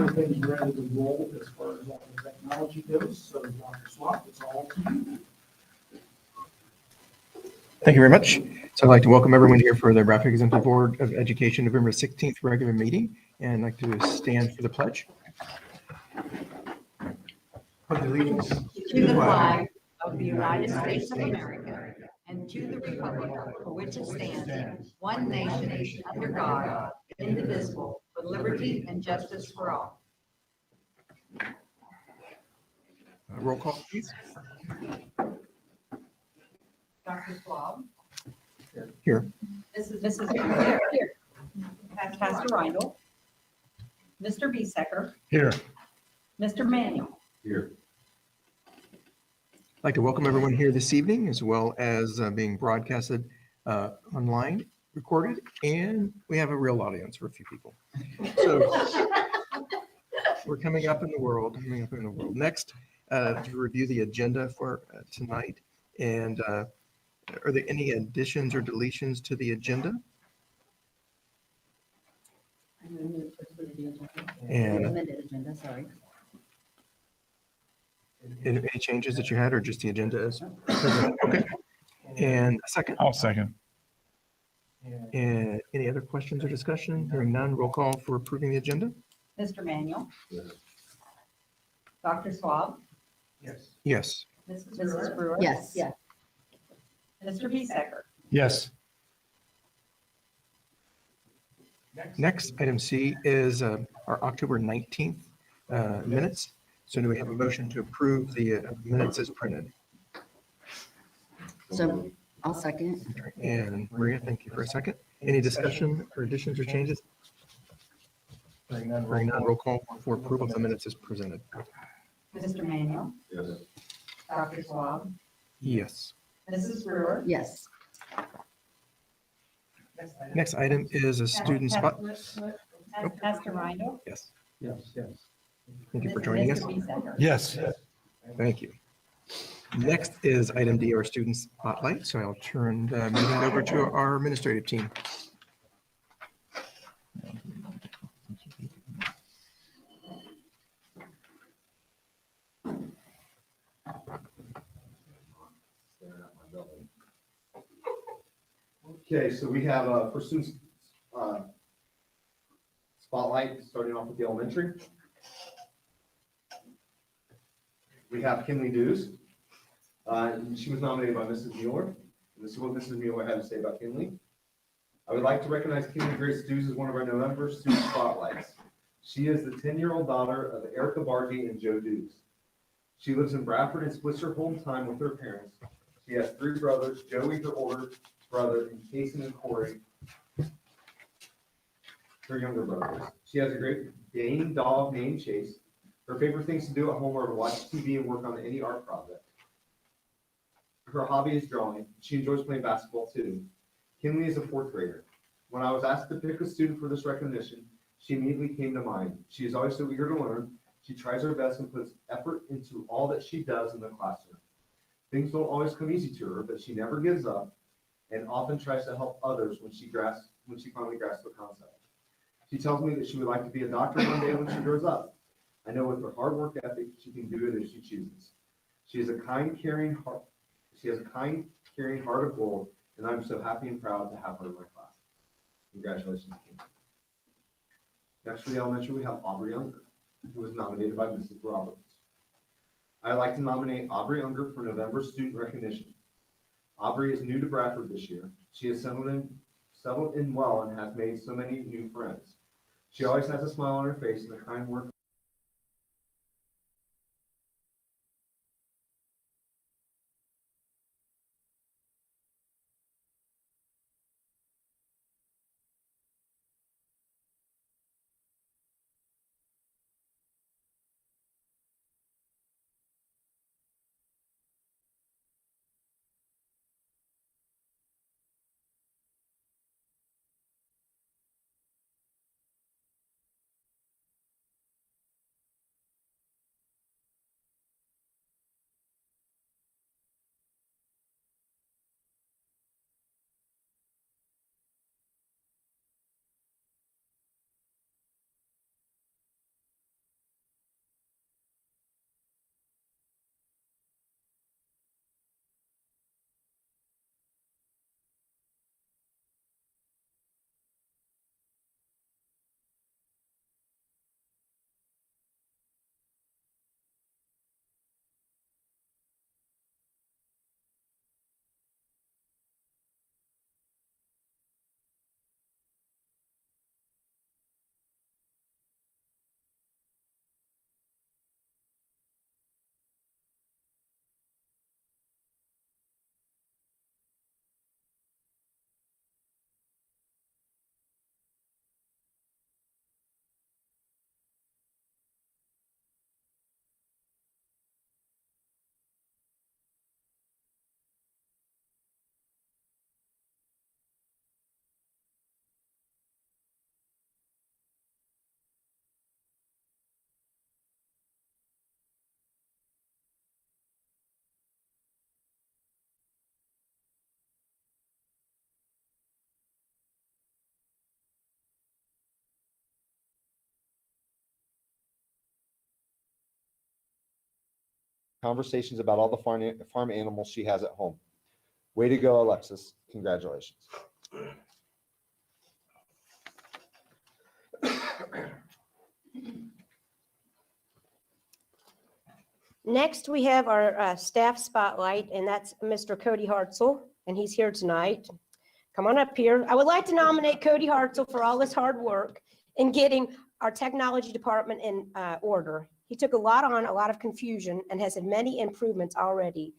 everything's ready to roll as far as all the technology goes. So Dr. Swap, it's all to you. Thank you very much. So I'd like to welcome everyone here for the Bradford Exempted Board of Education November 16th regular meeting, and I'd like to stand for the pledge. Pledge allegiance to the flag of the United States of America and to the republic for which it stands, one nation, under God, indivisible, with liberty and justice for all. Roll call, please. Dr. Swab. Here. Mrs. Here. Pastor Reindl. Mr. Biesecker. Here. Mr. Manuel. Here. I'd like to welcome everyone here this evening, as well as being broadcasted online, recorded, and we have a real audience for a few people. So we're coming up in the world. Next, to review the agenda for tonight, and are there any additions or deletions to the agenda? And Amended agenda, sorry. any changes that you had, or just the agenda is presented? Okay. And a second. I'll second. And any other questions or discussion? Hearing none, roll call for approving the agenda. Mr. Manuel. Dr. Swab. Yes. Mrs. Brewer. Yes. Mr. Biesecker. Yes. Next, item C is our October 19th minutes. So do we have a motion to approve the minutes as printed? So I'll second. And Maria, thank you for a second. Any discussion or additions or changes? Hearing none, roll call for approval of the minutes as presented. Mr. Manuel. Dr. Swab. Yes. Mrs. Brewer. Yes. Next item is a student spot. Pastor Reindl. Yes. Yes. Thank you for joining us. Mr. Biesecker. Yes. Thank you. Next is item D, our student spotlight. So I'll turn the meeting over to our administrative team. Okay, so we have for students spotlight, starting off with the elementary. We have Kinley Dews. She was nominated by Mrs. Mueller. And this is what Mrs. Mueller had to say about Kinley. I would like to recognize Kinley Grace Dews as one of our November student spotlights. She is the 10-year-old daughter of Erica Bargy and Joe Dews. She lives in Bradford and splits her home time with her parents. She has 3 brothers, Joey, her older brother, and Casey and Corey, her younger brothers. She has a great Dane dog named Chase. Her favorite things to do at home are to watch TV and work on any art project. Her hobby is drawing. She enjoys playing basketball too. Kinley is a 4th grader. When I was asked to pick a student for this recognition, she immediately came to mind. She is always so eager to learn. She tries her best and puts effort into all that she does in the classroom. Things don't always come easy to her, but she never gives up and often tries to help others when she finally grasps the concept. She tells me that she would like to be a doctor one day when she grows up. I know with her hard work ethic, she can do it if she chooses. She has a kind, caring heart of gold, and I'm so happy and proud to have her in my class. Congratulations, Kim. Next for the elementary, we have Aubrey Unger, who was nominated by Mrs. Roberts. I'd like to nominate Aubrey Unger for November student recognition. Aubrey is new to Bradford this year. She has settled in well and has made so many new friends. She always has a smile on her face and a kind word. conversations about all the farm animals she has at home. Way to go, Alexis. Congratulations. Next, we have our staff spotlight, and that's Mr. Cody Hartzell, and he's here tonight. Come on up here. I would like to nominate Cody Hartzell for all his hard work in getting our technology department in order. He took a lot on, a lot of confusion, and has had many improvements already.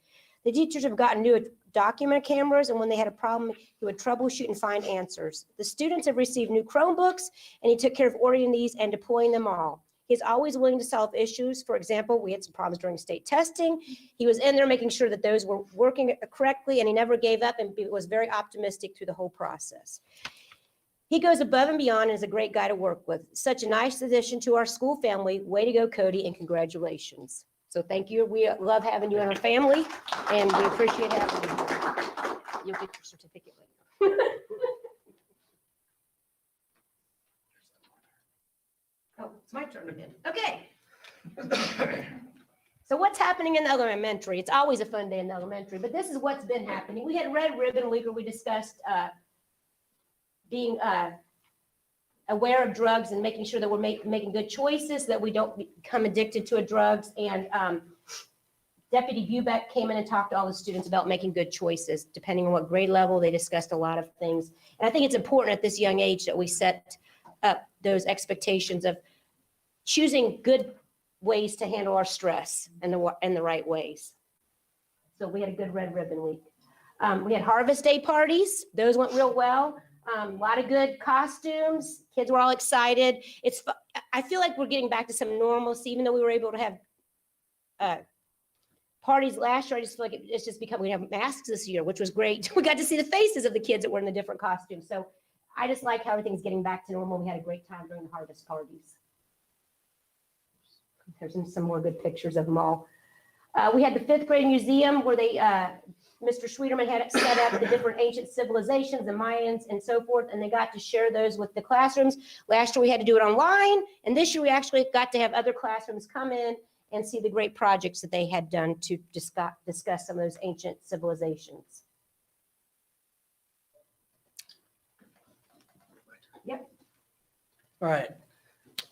The teachers have gotten new document cameras, and when they had a problem, he would troubleshoot and find answers. The students have received new Chromebooks, and he took care of ordering these and deploying them all. He's always willing to solve issues. For example, we had some problems during state testing. He was in there making sure that those were working correctly, and he never gave up and was very optimistic through the whole process. He goes above and beyond and is a great guy to work with. Such a nice addition to our school family. Way to go, Cody, and congratulations. So thank you. We love having you in our family, and we appreciate having you here. You'll get your certificate later. Oh, it's my turn again. Okay. So what's happening in the elementary? It's always a fun day in the elementary, but this is what's been happening. We had Red Ribbon Week where we discussed being aware of drugs and making sure that we're making good choices, that we don't become addicted to drugs. And Deputy Bubeck came in and talked to all the students about making good choices. Depending on what grade level, they discussed a lot of things. And I think it's important at this young age that we set up those expectations of choosing good ways to handle our stress in the right ways. So we had a good Red Ribbon Week. We had Harvest Day parties. Those went real well. A lot of good costumes. Kids were all excited. I feel like we're getting back to some normalcy, even though we were able to have parties last year. I just feel like it's just become, we have masks this year, which was great. We got to see the faces of the kids that were in the different costumes. So I just like how everything's getting back to normal. We had a great time during the harvest parties. There's some more good pictures of them all. We had the 5th grade museum where Mr. Schwederman had set up the different ancient civilizations, the Mayans and so forth, and they got to share those with the classrooms. Last year we had to do it online, and this year we actually got to have other classrooms come in and see the great projects that they had done to discuss some of those ancient civilizations. Yep. All right.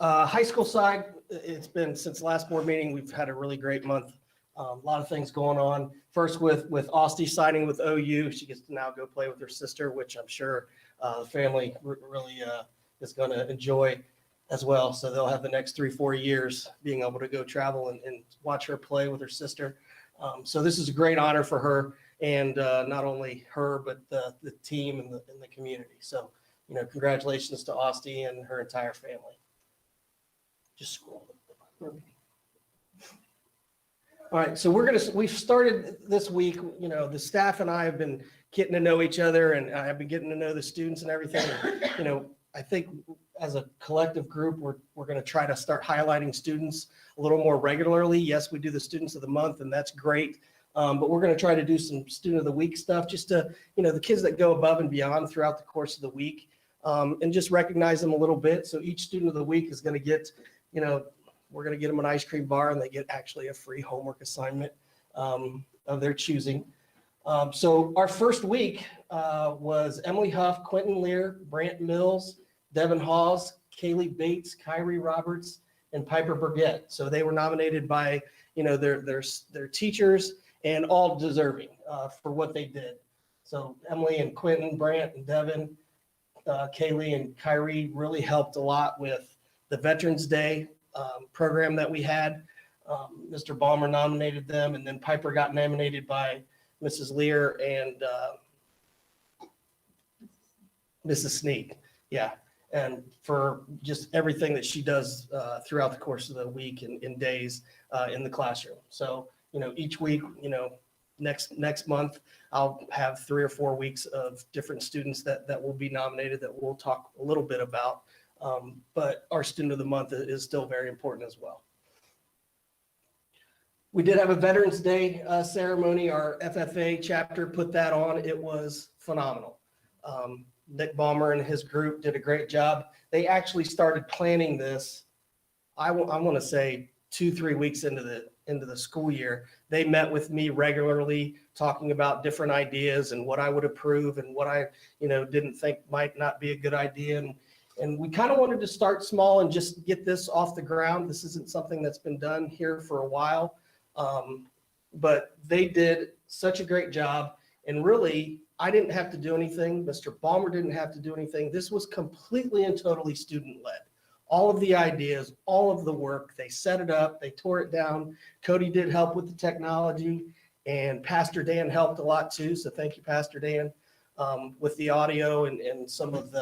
High school side, it's been since last board meeting, we've had a really great month. A lot of things going on. First with Osti signing with OU, she gets to now go play with her sister, which I'm sure the family really is going to enjoy as well. So they'll have the next 3-4 years being able to go travel and watch her play with her sister. So this is a great honor for her, and not only her, but the team and the community. So, congratulations to Osti and her entire family. Just scroll. All right, so we've started this week, the staff and I have been getting to know each other, and I've been getting to know the students and everything. And, I think as a collective group, we're going to try to start highlighting students a little more regularly. Yes, we do the students of the month, and that's great. But we're going to try to do some student of the week stuff, just to, the kids that go above and beyond throughout the course of the week, and just recognize them a little bit. So each student of the week is going to get, we're going to get them an ice cream bar, and they get actually a free homework assignment of their choosing. So our first week was Emily Huff, Quentin Lear, Brant Mills, Devin Hawes, Kaylee Bates, Kyrie Roberts, and Piper Burgett. So they were nominated by, their teachers, and all deserving for what they did. So Emily and Quentin, Brant and Devin, Kaylee and Kyrie really helped a lot with the Veterans Day program that we had. Mr. Balmer nominated them, and then Piper got nominated by Mrs. Lear and Mrs. Sneak. Yeah. And for just everything that she does throughout the course of the week and days in the classroom. So, each week, next month, I'll have 3 or 4 weeks of different students that will be nominated that we'll talk a little bit about. But our student of the month is still very important as well. We did have a Veterans Day ceremony. Our FFA chapter put that on. It was phenomenal. Nick Ballmer and his group did a great job. They actually started planning this, I want to say 2-3 weeks into the school year, they met with me regularly, talking about different ideas and what I would approve and what I, didn't think might not be a good idea. And we kind of wanted to start small and just get this off the ground. This isn't something that's been done here for a while. But they did such a great job. And really, I didn't have to do anything. Mr. Balmer didn't have to do anything. This was completely and totally student-led. All of the ideas, all of the work, they set it up, they tore it down. Cody did help with the technology, and Pastor Dan helped a lot too. So thank you, Pastor Dan, with the audio and some of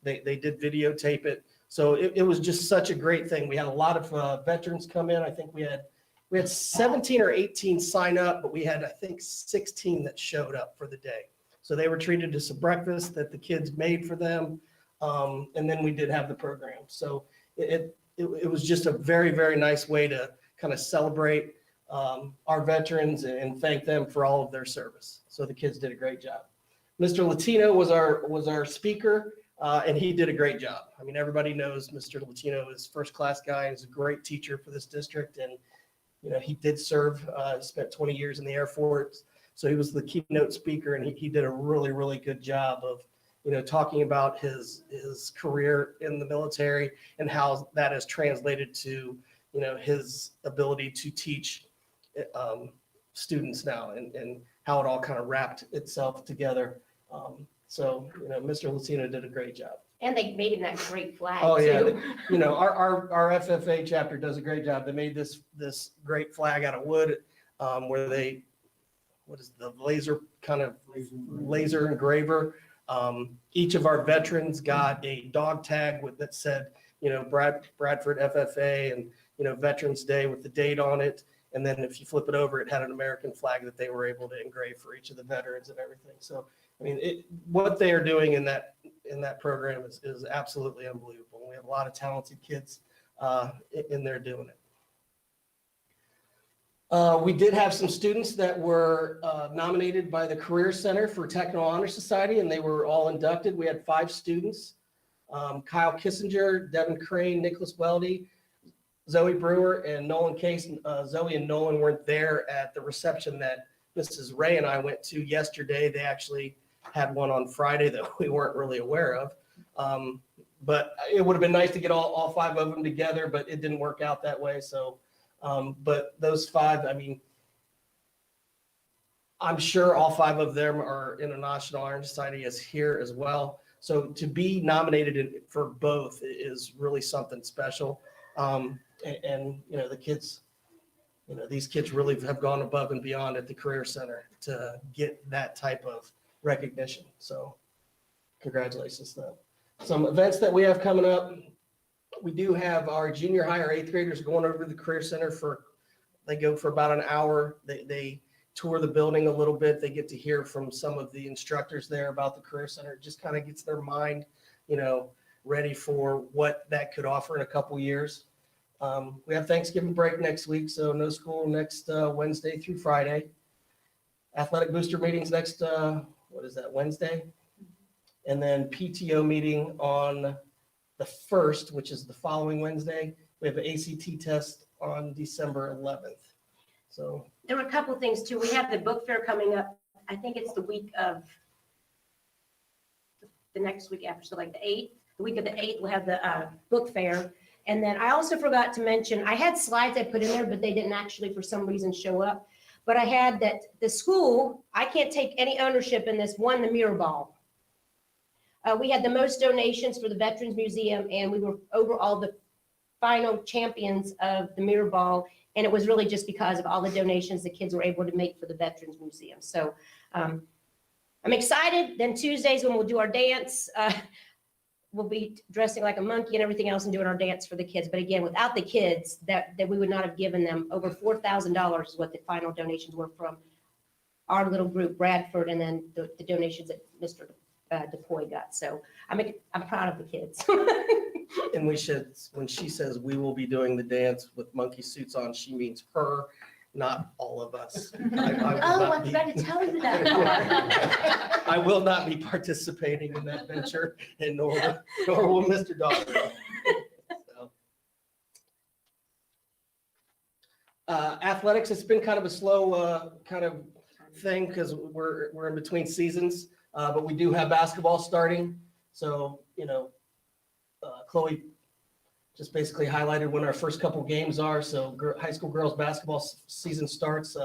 they did videotape it. So it was just such a great thing. We had a lot of veterans come in. I think we had 17 or 18 sign up, but we had, I think, 16 that showed up for the day. So they were treated to some breakfast that the kids made for them. And then we did have the program. So it was just a very, very nice way to kind of celebrate our veterans and thank them for all of their service. So the kids did a great job. Mr. Latino was our speaker, and he did a great job. I mean, everybody knows Mr. Latino is first-class guy. He's a great teacher for this district, and he did serve, spent 20 years in the Air Force. So he was the keynote speaker, and he did a really, really good job of, talking about his career in the military and how that has translated to, his ability to teach students now and how it all kind of wrapped itself together. So, Mr. Lucino did a great job. And they made him that great flag Oh, yeah. too. Our FFA chapter does a great job. They made this great flag out of wood, where what is the laser engraver. Each of our veterans got a dog tag that said, Bradford FFA and, Veterans Day with the date on it. And then if you flip it over, it had an American flag that they were able to engrave for each of the veterans and everything. So, I mean, what they are doing in that program is absolutely unbelievable. We have a lot of talented kids in there doing it. We did have some students that were nominated by the Career Center for Technical Honor Society, and they were all inducted. We had 5 students, Kyle Kissinger, Devin Crane, Nicholas Weldy, Zoe Brewer, and Nolan Case. Zoe and Nolan weren't there at the reception that Mrs. Ray and I went to yesterday. They actually had one on Friday that we weren't really aware of. But it would have been nice to get all 5 of them together, but it didn't work out that way. So, but those 5, I mean, I'm sure all 5 of them are in the National Honor Society as here as well. So to be nominated for both is really something special. And the kids, these kids really have gone above and beyond at the Career Center to get that type of recognition. So congratulations to them. Some events that we have coming up. We do have our junior high or 8th graders going over to the Career Center they go for about an hour. They tour the building a little bit. They get to hear from some of the instructors there about the Career Center. It just kind of gets their mind, ready for what that could offer in a couple years. We have Thanksgiving break next week, so no school next Wednesday through Friday. Athletic booster meetings next, Wednesday? And then PTO meeting on the 1st, which is the following Wednesday. We have an ACT test on December 11th. So There were a couple of things too. We have the book fair coming up. I think it's the week of the next week after, so like the 8th. The week of the 8th, we'll have the book fair. And then I also forgot to mention, I had slides I put in there, but they didn't actually for some reason show up. But I had that the school, I can't take any ownership in this, won the mirror ball. We had the most donations for the Veterans Museum, and we were overall the final champions of the mirror ball. And it was really just because of all the donations the kids were able to make for the Veterans Museum. So I'm excited. Then Tuesdays when we'll do our dance, we'll be dressing like a monkey and everything else and doing our dance for the kids. But again, without the kids, that we would not have given them. Over $4,000 is what the final donations were from our little group, Bradford, and then the donations that Mr. DePoy got. So I'm proud of the kids. And when she says we will be doing the dance with monkey suits on, she means her, not all of us. I forgot to tell you that. I will not be participating in that venture, and nor will Mr. Dawson. So. Athletics, it's been kind of a slow kind of thing because we're in between seasons, but we do have basketball starting. So, Chloe just basically highlighted when our first couple games are. So high school girls basketball season starts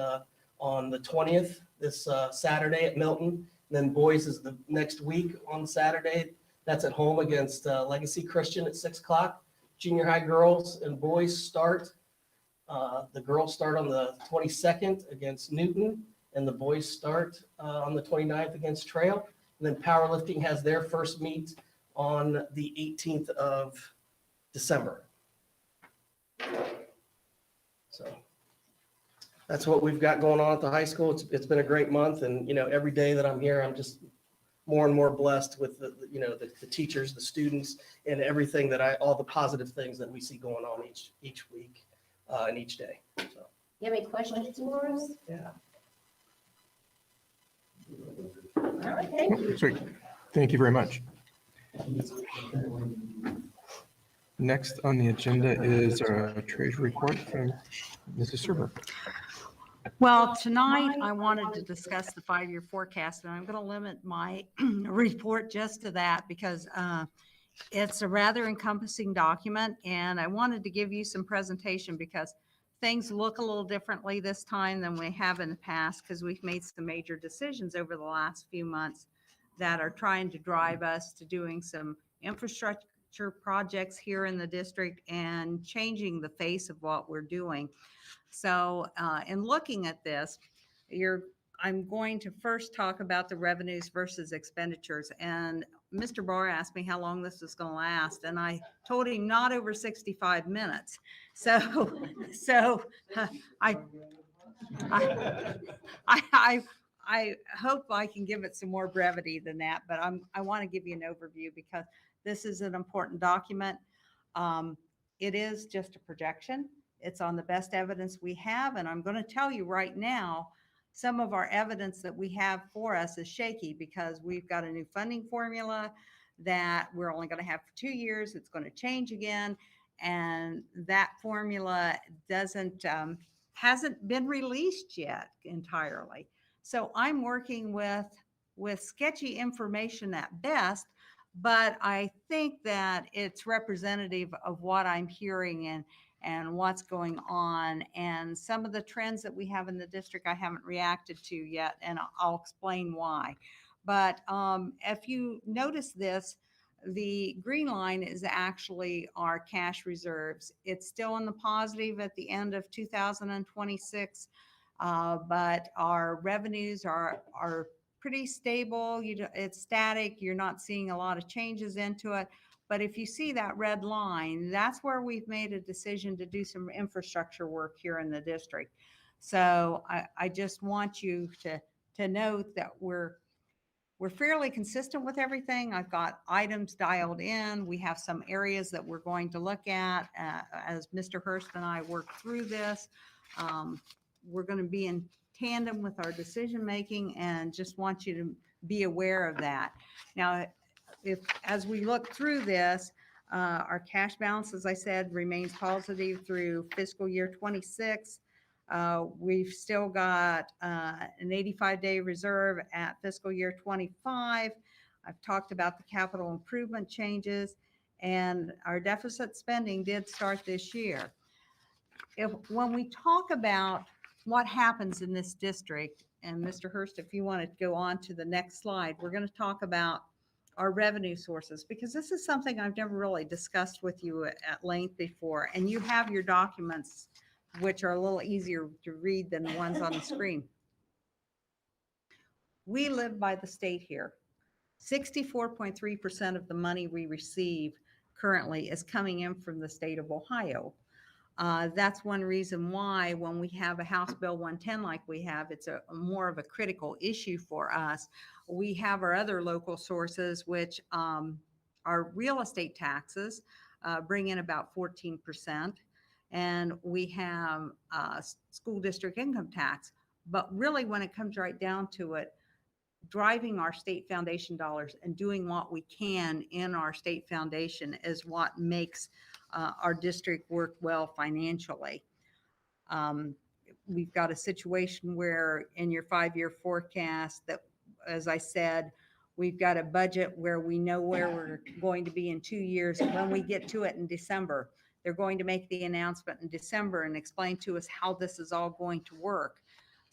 on the 20th, this Saturday at Milton. And then boys is the next week on Saturday. That's at home against Legacy Christian at 6 o'clock. Junior high girls and boys start. The girls start on the 22nd against Newton, and the boys start on the 29th against Trail. And then powerlifting has their first meet on the 18th of December. So that's what we've got going on at the high school. It's been a great month, and every day that I'm here, I'm just more and more blessed with the teachers, the students, and everything all the positive things that we see going on each week and each day. So You have any questions for us? yeah. All right, thank you. Sweet. Thank you very much. Next on the agenda is a treasury report from Mrs. Serber. Well, tonight I wanted to discuss the 5-year forecast, and I'm going to limit my report just to that because it's a rather encompassing document, and I wanted to give you some presentation because things look a little differently this time than we have in the past because we've made some major decisions over the last few months that are trying to drive us to doing some infrastructure projects here in the district and changing the face of what we're doing. So in looking at this, I'm going to first talk about the revenues versus expenditures. And Mr. Barr asked me how long this was going to last, and I told him not over 65 minutes. So I hope I can give it some more brevity than that, but I want to give you an overview because this is an important document. It is just a projection. It's on the best evidence we have, and I'm going to tell you right now, some of our evidence that we have for us is shaky because we've got a new funding formula that we're only going to have for 2 years. It's going to change again, and that formula hasn't been released yet entirely. So I'm working with sketchy information at best, but I think that it's representative of what I'm hearing and what's going on. And some of the trends that we have in the district I haven't reacted to yet, and I'll explain why. But if you notice this, the green line is actually our cash reserves. It's still in the positive at the end of 2026, but our revenues are pretty stable. It's static. You're not seeing a lot of changes into it. But if you see that red line, that's where we've made a decision to do some infrastructure work here in the district. So I just want you to note that we're fairly consistent with everything. I've got items dialed in. We have some areas that we're going to look at as Mr. Hurst and I work through this. We're going to be in tandem with our decision making, and just want you to be aware of that. Now, as we look through this, our cash balance, as I said, remains positive through fiscal year 26. We've still got an 85-day reserve at fiscal year 25. I've talked about the capital improvement changes, and our deficit spending did start this year. When we talk about what happens in this district, and Mr. Hurst, if you want to go on to the next slide, we're going to talk about our revenue sources, because this is something I've never really discussed with you at length before. And you have your documents, which are a little easier to read than the ones on the screen. We live by the state here. 64.3% of the money we receive currently is coming in from the state of Ohio. That's one reason why when we have a House Bill 110 like we have, it's more of a critical issue for us. We have our other local sources, which are real estate taxes, bring in about 14%. And we have school district income tax. But really, when it comes right down to it, driving our state foundation dollars and doing what we can in our state foundation is what makes our district work well financially. We've got a situation where in your 5-year forecast that, as I said, we've got a budget where we know where we're going to be in 2 years. And when we get to it in December, they're going to make the announcement in December and explain to us how this is all going to work.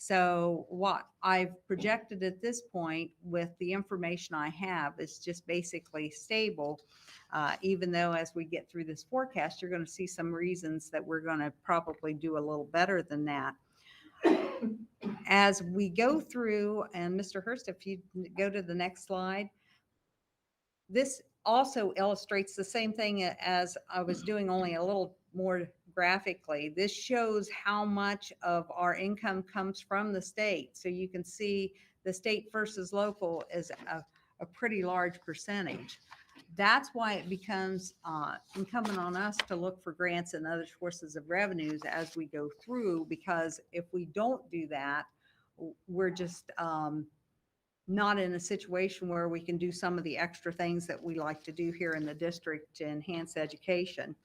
So what I've projected at this point with the information I have is just basically stable. Even though as we get through this forecast, you're going to see some reasons that we're going to probably do a little better than that. As we go through, and Mr. Hurst, if you go to the next slide, this also illustrates the same thing as I was doing, only a little more graphically. This shows how much of our income comes from the state. So you can see the state versus local is a pretty large percentage. That's why it becomes incumbent on us to look for grants and other sources of revenues as we go through, because if we don't do that, we're just not in a situation where we can do some of the extra things that we like to do here in the district to enhance education.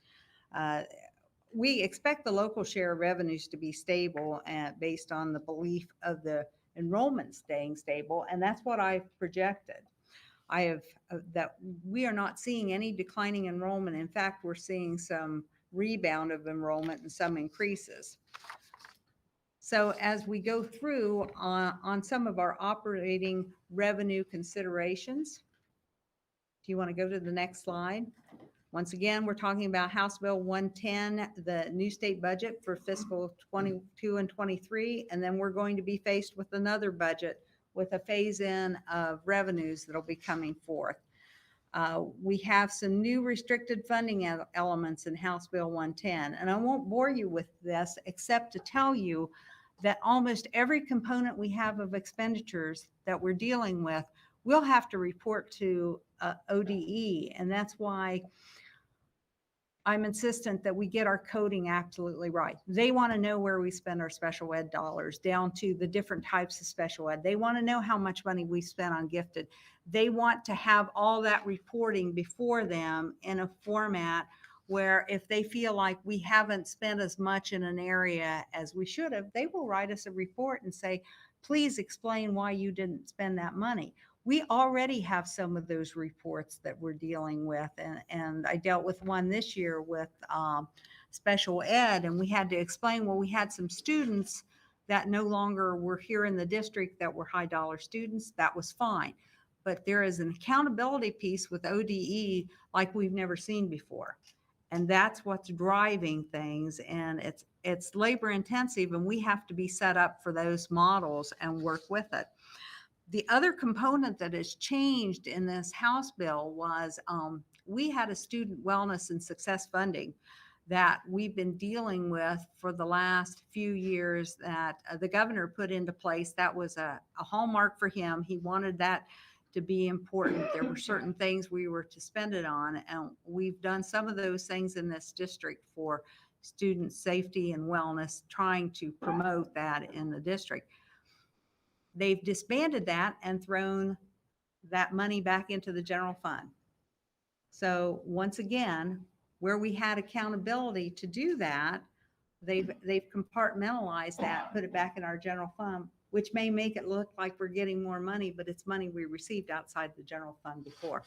We expect the local share of revenues to be stable based on the belief of the enrollment staying stable, and that's what I've projected. I have that we are not seeing any declining enrollment. In fact, we're seeing some rebound of enrollment and some increases. So as we go through on some of our operating revenue considerations, do you want to go to the next slide? Once again, we're talking about House Bill 110, the new state budget for fiscal 22 and 23, and then we're going to be faced with another budget with a phase-in of revenues that'll be coming forth. We have some new restricted funding elements in House Bill 110, and I won't bore you with this except to tell you that almost every component we have of expenditures that we're dealing with, we'll have to report to ODE, and that's why I'm insistent that we get our coding absolutely right. They want to know where we spend our special ed dollars down to the different types of special ed. They want to know how much money we spent on gifted. They want to have all that reporting before them in a format where if they feel like we haven't spent as much in an area as we should have, they will write us a report and say, please explain why you didn't spend that money. We already have some of those reports that we're dealing with. And I dealt with one this year with special ed, and we had to explain, well, we had some students that no longer were here in the district that were high dollar students. That was fine. But there is an accountability piece with ODE like we've never seen before. And that's what's driving things. And it's labor intensive, and we have to be set up for those models and work with it. The other component that has changed in this House bill was we had a student wellness and success funding that we've been dealing with for the last few years that the governor put into place. That was a hallmark for him. He wanted that to be important. There were certain things we were to spend it on, and we've done some of those things in this district for student safety and wellness, trying to promote that in the district. They've disbanded that and thrown that money back into the general fund. So once again, where we had accountability to do that, they've compartmentalized that, put it back in our general fund, which may make it look like we're getting more money, but it's money we received outside the general fund before.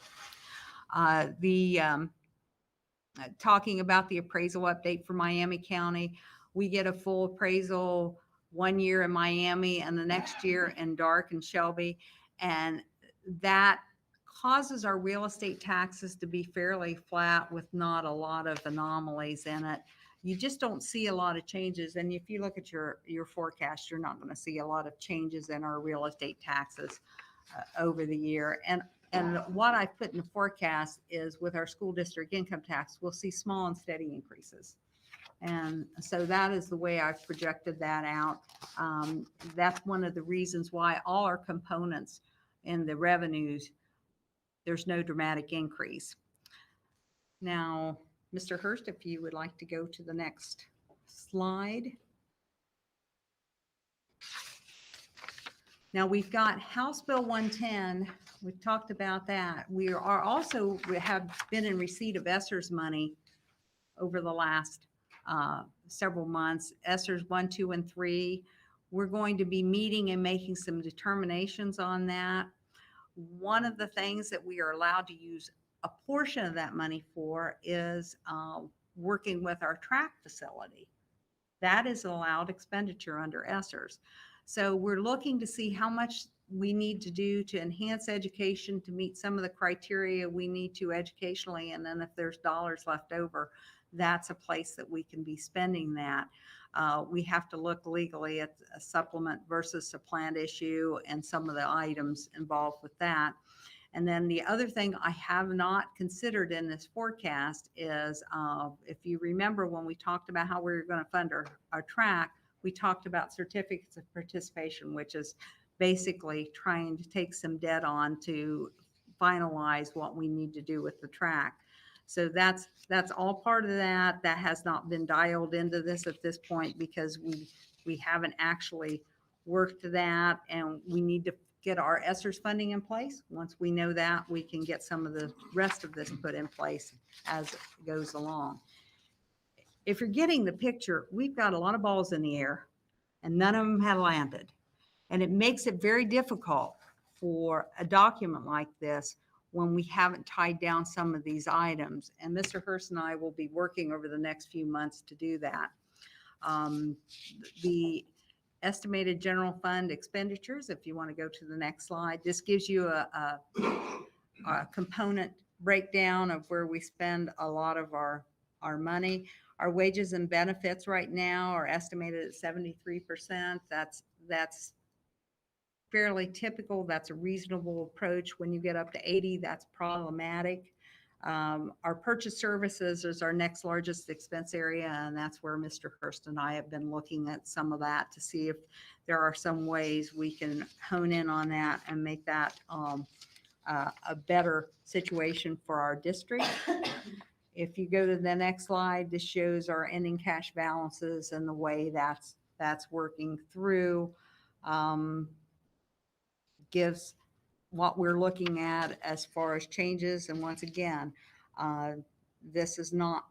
Talking about the appraisal update for Miami County, we get a full appraisal 1 year in Miami and the next year in Dark and Shelby. And that causes our real estate taxes to be fairly flat with not a lot of anomalies in it. You just don't see a lot of changes. And if you look at your forecast, you're not going to see a lot of changes in our real estate taxes over the year. And what I put in the forecast is with our school district income tax, we'll see small and steady increases. And so that is the way I've projected that out. That's one of the reasons why all our components in the revenues, there's no dramatic increase. Now, Mr. Hurst, if you would like to go to the next slide. Now we've got House Bill 110. We've talked about that. We have been in receipt of ESSER's money over the last several months. ESSERs 1, 2, and 3, we're going to be meeting and making some determinations on that. One of the things that we are allowed to use a portion of that money for is working with our track facility. That is an allowed expenditure under ESSERs. So we're looking to see how much we need to do to enhance education to meet some of the criteria we need to educationally. And then if there's dollars left over, that's a place that we can be spending that. We have to look legally at a supplement versus a planned issue and some of the items involved with that. And then the other thing I have not considered in this forecast is, if you remember when we talked about how we were going to fund our track, we talked about certificates of participation, which is basically trying to take some debt on to finalize what we need to do with the track. So that's all part of that. That has not been dialed into this at this point because we haven't actually worked that, and we need to get our ESSERS funding in place. Once we know that, we can get some of the rest of this put in place as it goes along. If you're getting the picture, we've got a lot of balls in the air and none of them have landed. And it makes it very difficult for a document like this when we haven't tied down some of these items. And Mr. Hurst and I will be working over the next few months to do that. The estimated general fund expenditures, if you want to go to the next slide, this gives you a component breakdown of where we spend a lot of our money. Our wages and benefits right now are estimated at 73%. That's fairly typical. That's a reasonable approach. When you get up to 80, that's problematic. Our purchase services is our next largest expense area, and that's where Mr. Hurst and I have been looking at some of that to see if there are some ways we can hone in on that and make that a better situation for our district. If you go to the next slide, this shows our ending cash balances and the way that's working through. Gives what we're looking at as far as changes. And once again, this is not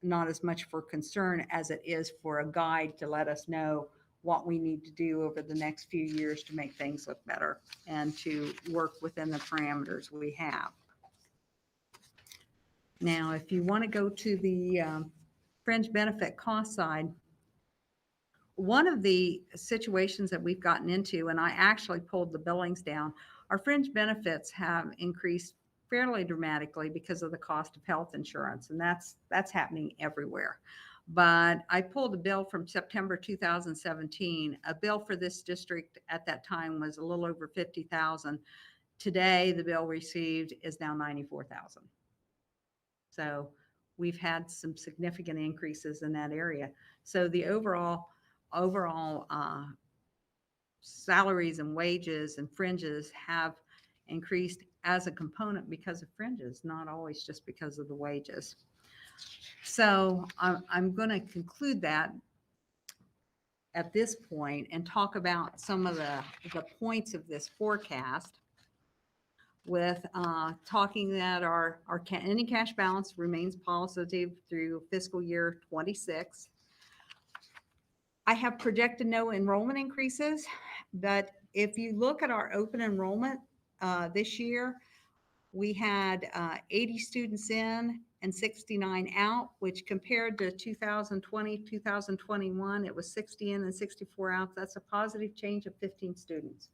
as much for concern as it is for a guide to let us know what we need to do over the next few years to make things look better and to work within the parameters we have. Now, if you want to go to the fringe benefit cost side, one of the situations that we've gotten into, and I actually pulled the billings down, our fringe benefits have increased fairly dramatically because of the cost of health insurance, and that's happening everywhere. But I pulled a bill from September 2017. A bill for this district at that time was a little over $50,000. Today, the bill received is now $94,000. So we've had some significant increases in that area. So the overall salaries and wages and fringes have increased as a component because of fringes, not always just because of the wages. So I'm going to conclude that at this point and talk about some of the points of this forecast with talking that our ending cash balance remains positive through fiscal year 26. I have projected no enrollment increases, but if you look at our open enrollment this year, we had 80 students in and 69 out, which compared to 2020, 2021, it was 60 in and 64 out. That's a positive change of 15 students.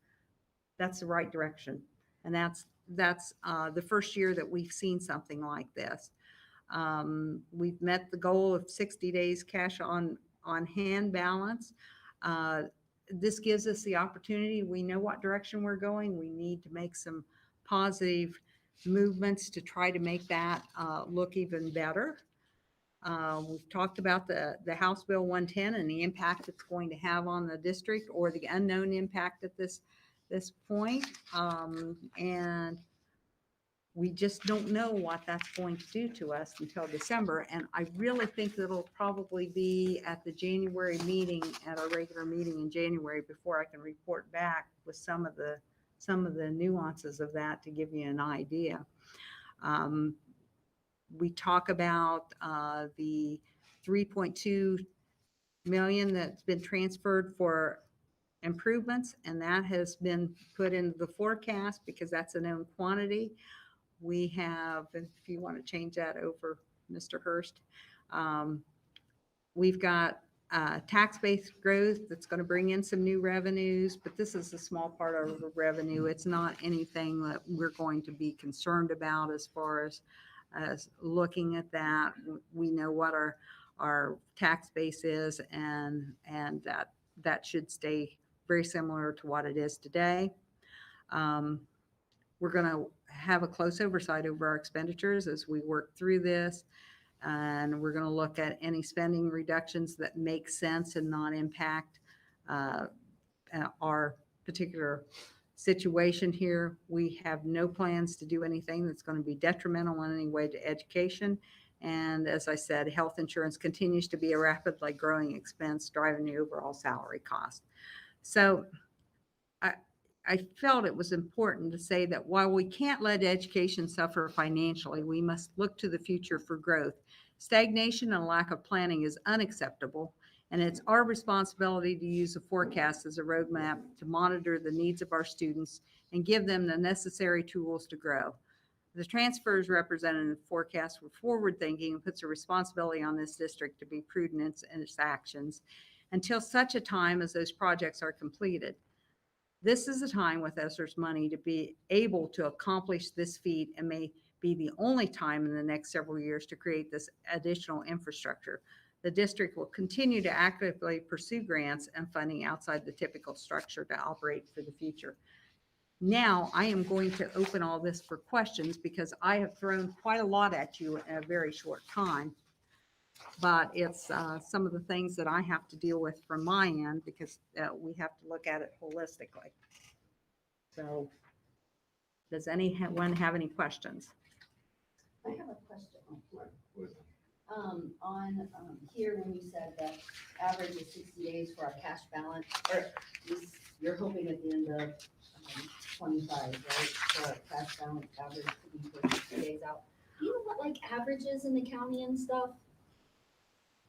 That's the right direction. And that's the first year that we've seen something like this. We've met the goal of 60 days cash on hand balance. This gives us the opportunity. We know what direction we're going. We need to make some positive movements to try to make that look even better. We've talked about the House Bill 110 and the impact it's going to have on the district, or the unknown impact at this point. And we just don't know what that's going to do to us until December. And I really think that it'll probably be at the January meeting, at our regular meeting in January, before I can report back with some of the nuances of that to give you an idea. We talk about the 3.2 million that's been transferred for improvements, and that has been put into the forecast because that's a known quantity. We have, if you want to change that over, Mr. Hurst, we've got tax-based growth that's going to bring in some new revenues, but this is a small part of the revenue. It's not anything that we're going to be concerned about as far as looking at that. We know what our tax base is, and that should stay very similar to what it is today. We're going to have a close oversight over our expenditures as we work through this. And we're going to look at any spending reductions that make sense and not impact our particular situation here. We have no plans to do anything that's going to be detrimental in any way to education. And as I said, health insurance continues to be a rapidly growing expense, driving the overall salary cost. So I felt it was important to say that while we can't let education suffer financially, we must look to the future for growth. Stagnation and lack of planning is unacceptable, and it's our responsibility to use the forecast as a roadmap to monitor the needs of our students and give them the necessary tools to grow. The transfers represented in the forecast were forward-thinking and puts a responsibility on this district to be prudent in its actions until such a time as those projects are completed. This is a time with ESSER's money to be able to accomplish this feat, and may be the only time in the next several years to create this additional infrastructure. The district will continue to actively pursue grants and funding outside the typical structure to operate for the future. Now, I am going to open all this for questions because I have thrown quite a lot at you in a very short time. But it's some of the things that I have to deal with from my end because we have to look at it holistically. So does anyone have any questions? I have a question. On here, when you said that average is 60 days for our cash balance, or you're hoping at the end of 25, right? For our cash balance average to be for 60 days out. Do you know what like averages in the county and stuff?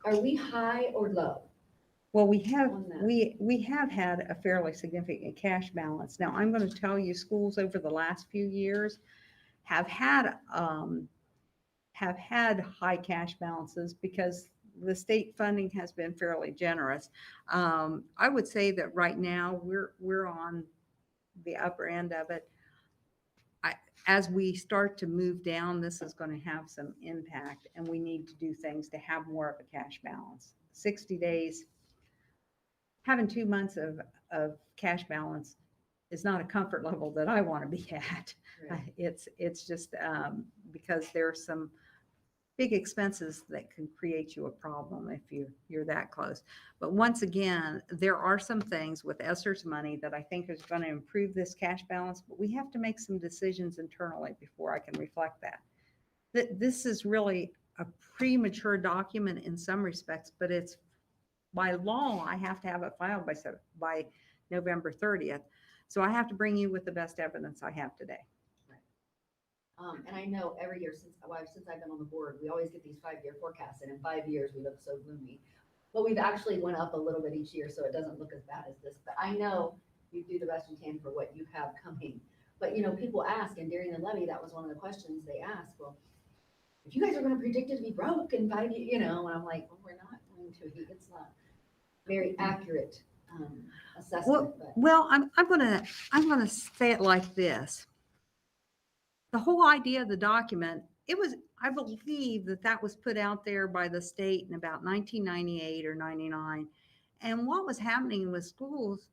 Are we high or low? Well, we have had a fairly significant cash balance. Now, I'm going to tell you, schools over the last few years have had high cash balances because the state funding has been fairly generous. I would say that right now we're on the upper end of it. As we start to move down, this is going to have some impact, and we need to do things to have more of a cash balance. 60 days, having 2 months of cash balance is not a comfort level that I want to be at. Right. It's just because there are some big expenses that can create you a problem if you're that close. But once again, there are some things with ESSER's money that I think is going to improve this cash balance, but we have to make some decisions internally before I can reflect that. This is really a premature document in some respects, but it's by law, I have to have it filed by November 30th. So I have to bring you with the best evidence I have today. And I know every year since I've been on the board, we always get these 5-year forecasts, and in 5 years we look so gloomy. But we've actually went up a little bit each year, so it doesn't look as bad as this. But I know you do the best you can for what you have coming. But people ask, and during the levy, that was one of the questions they asked. Well, if you guys are going to predict it to be broke in 5 years, and I'm like, well, we're not going to. It's not very accurate assessment. Well, I'm gonna say it like this. The whole idea of the document, I believe that was put out there by the state in about 1998 or 99. And what was happening with schools,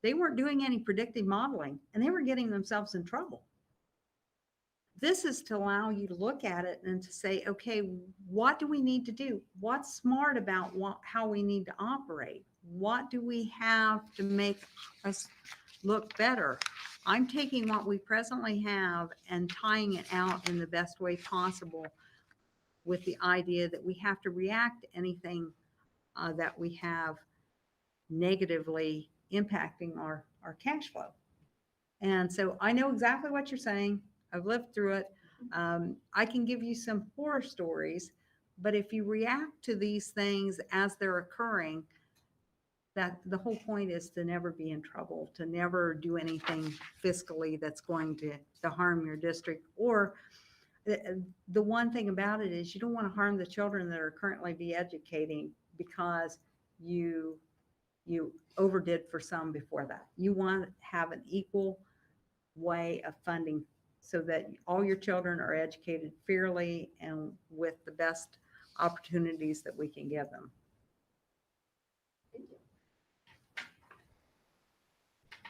they weren't doing any predictive modeling and they were getting themselves in trouble. This is to allow you to look at it and to say, okay, what do we need to do? What's smart about how we need to operate? What do we have to make us look better? I'm taking what we presently have and tying it out in the best way possible with the idea that we have to react to anything that we have negatively impacting our cash flow. And so I know exactly what you're saying. I've lived through it. I can give you some horror stories, But if you react to these things as they're occurring, that the whole point is to never be in trouble, to never do anything fiscally that's going to harm your district. Or the one thing about it is you don't want to harm the children that are currently be educating because you overdid for some before that. You want to have an equal way of funding so that all your children are educated fairly and with the best opportunities that we can give them. Thank you.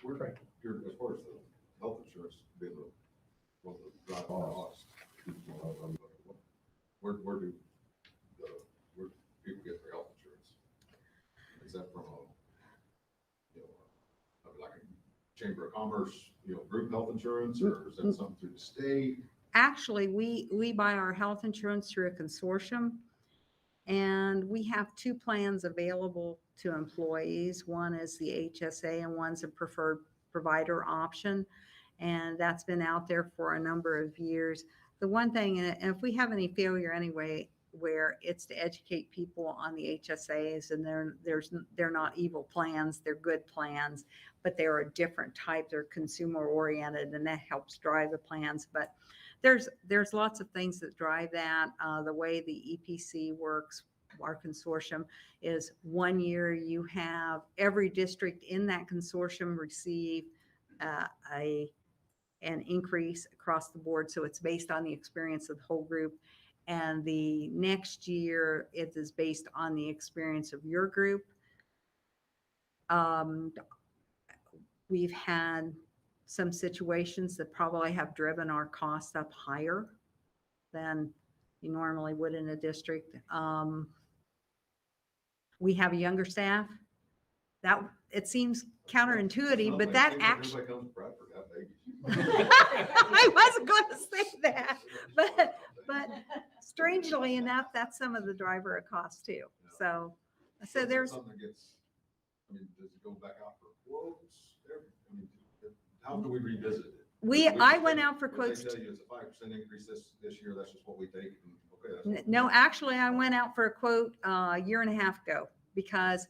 Where, as far as the health insurance being the drive cost, where do people get their health insurance? Is that from like a Chamber of Commerce, group health insurance, or is that something through the state? Actually, we buy our health insurance through a consortium, and we have two plans available to employees. One is the HSA and one's a preferred provider option. And that's been out there for a number of years. The one thing, and if we have any failure anyway, where it's to educate people on the HSAs, and they're not evil plans, they're good plans, but they're a different type, they're consumer oriented, and that helps drive the plans. But there's lots of things that drive that. The way the EPC works, our consortium, is 1 year you have every district in that consortium receive an increase across the board. So it's based on the experience of the whole group. And the next year, it is based on the experience of your group. We've had some situations that probably have driven our costs up higher than you normally would in a district. We have a younger staff. That it seems counterintuitive, but that actually. Everybody comes to Bradford, have babies. I wasn't going to say that, but strangely enough, that's some of the driver of costs too. So there's. Something that gets, does it go back out for quotes? How do we revisit it? I went out for quotes. They tell you it's a 5% increase this year, that's just what we take. Okay, No, actually, I went out for a quote a year and a half ago because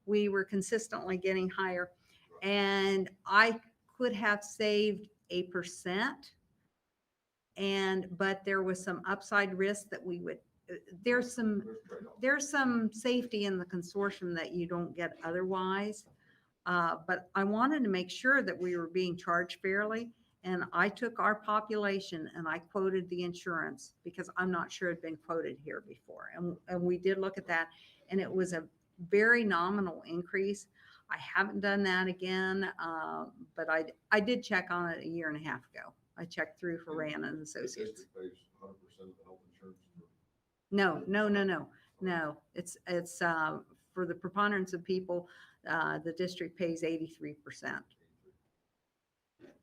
we were consistently getting higher, and I could have saved 1%, but there was some upside risk that we would. There's some safety in the consortium that you don't get otherwise, but I wanted to make sure that we were being charged fairly. And I took our population and I quoted the insurance because I'm not sure it had been quoted here before. And we did look at that, and it was a very nominal increase. I haven't done that again, but I did check on it a year and a half ago. I checked through for Rand and Associates. The district pays 100% of the health insurance. No. It's for the preponderance of people, the district pays 83%.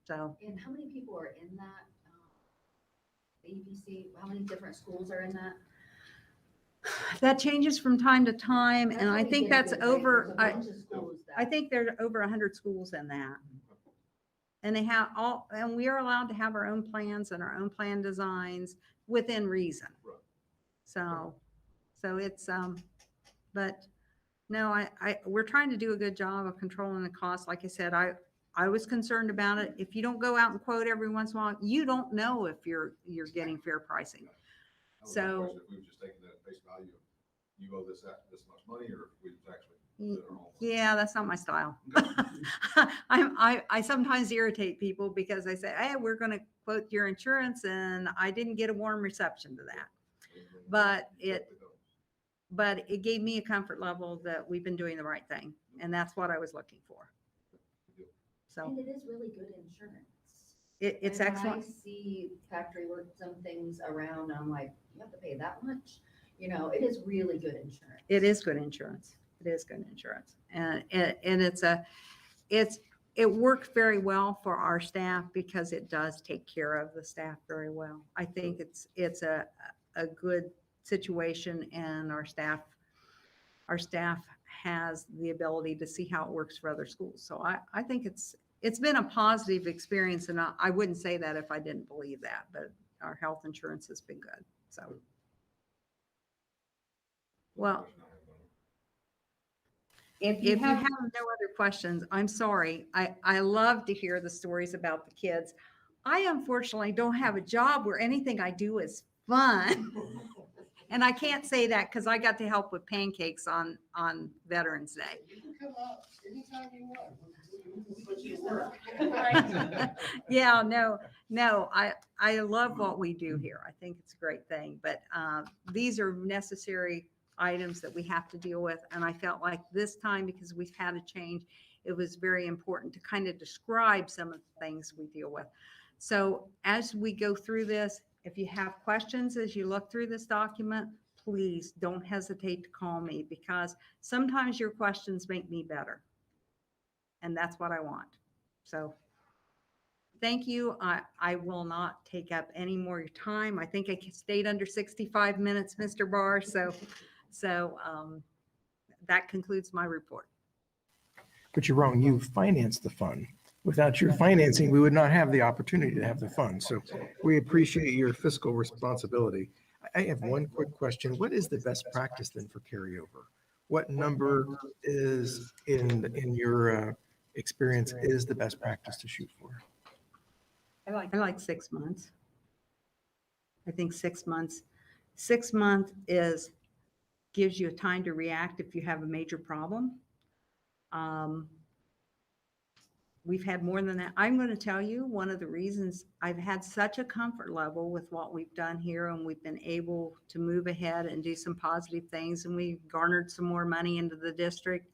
So. And how many people are in that ABC? How many different schools are in that? That changes from time to time, and I think that's over. I think there are over 100 schools in that, and they have all. And we are allowed to have our own plans and our own plan designs within reason. Right. So it's but no, we're trying to do a good job of controlling the cost. Like I said, I was concerned about it. If you don't go out and quote every once in a while, you don't know if you're getting fair pricing. So if we've just taken that at face value, you owe this much money, or if we've actually did our own. Yeah, that's not my style. I sometimes irritate people because I say, hey, we're going to quote your insurance, and I didn't get a warm reception to that. But it gave me a comfort level that we've been doing the right thing, and that's what I was looking for. So And it is really good insurance. It's And excellent. when I see factory work, some things around, I'm like, you have to pay that much? It is really good insurance. It is good insurance. It is good insurance. And it worked very well for our staff because it does take care of the staff very well. I think it's a good situation, and our staff has the ability to see how it works for other schools. So I think it's been a positive experience, and I wouldn't say that if I didn't believe that, but our health insurance has been good. So Well, if you have no other questions, I'm sorry. I love to hear the stories about the kids. I unfortunately don't have a job where anything I do is fun. And I can't say that because I got to help with pancakes on Veterans Day. You can come out anytime you want. We'll put you to work. Yeah, no, I love what we do here. I think it's a great thing, but these are necessary items that we have to deal with. And I felt like this time, because we've had a change, it was very important to kind of describe some of the things we deal with. So as we go through this, if you have questions as you look through this document, please don't hesitate to call me, because sometimes your questions make me better. And that's what I want. So thank you. I will not take up any more of your time. I think I stayed under 65 minutes, Mr. Barr. So that concludes my report. But you're wrong. You financed the fund. Without your financing, we would not have the opportunity to have the fund. So we appreciate your fiscal responsibility. I have one quick question. What is the best practice then for carryover? What number is in your experience is the best practice to shoot for? I like 6 months. I think 6 months. 6 months gives you time to react if you have a major problem. We've had more than that. I'm going to tell you, one of the reasons I've had such a comfort level with what we've done here, and we've been able to move ahead and do some positive things, and we garnered some more money into the district.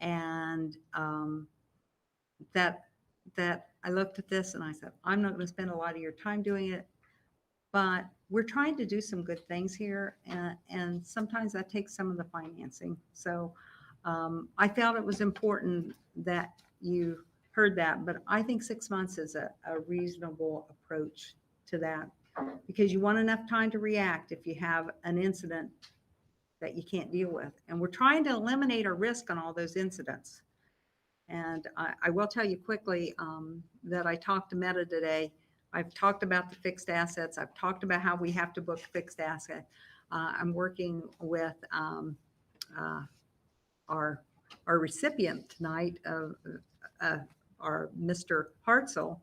And that I looked at this and I said, I'm not going to spend a lot of your time doing it, but we're trying to do some good things here. And sometimes that takes some of the financing. So I felt it was important that you heard that, but I think 6 months is a reasonable approach to that, because you want enough time to react if you have an incident that you can't deal with. And we're trying to eliminate our risk on all those incidents. And I will tell you quickly that I talked to Meta today. I've talked about the fixed assets. I've talked about how we have to book fixed asset. I'm working with our recipient tonight of our Mr. Hartzell.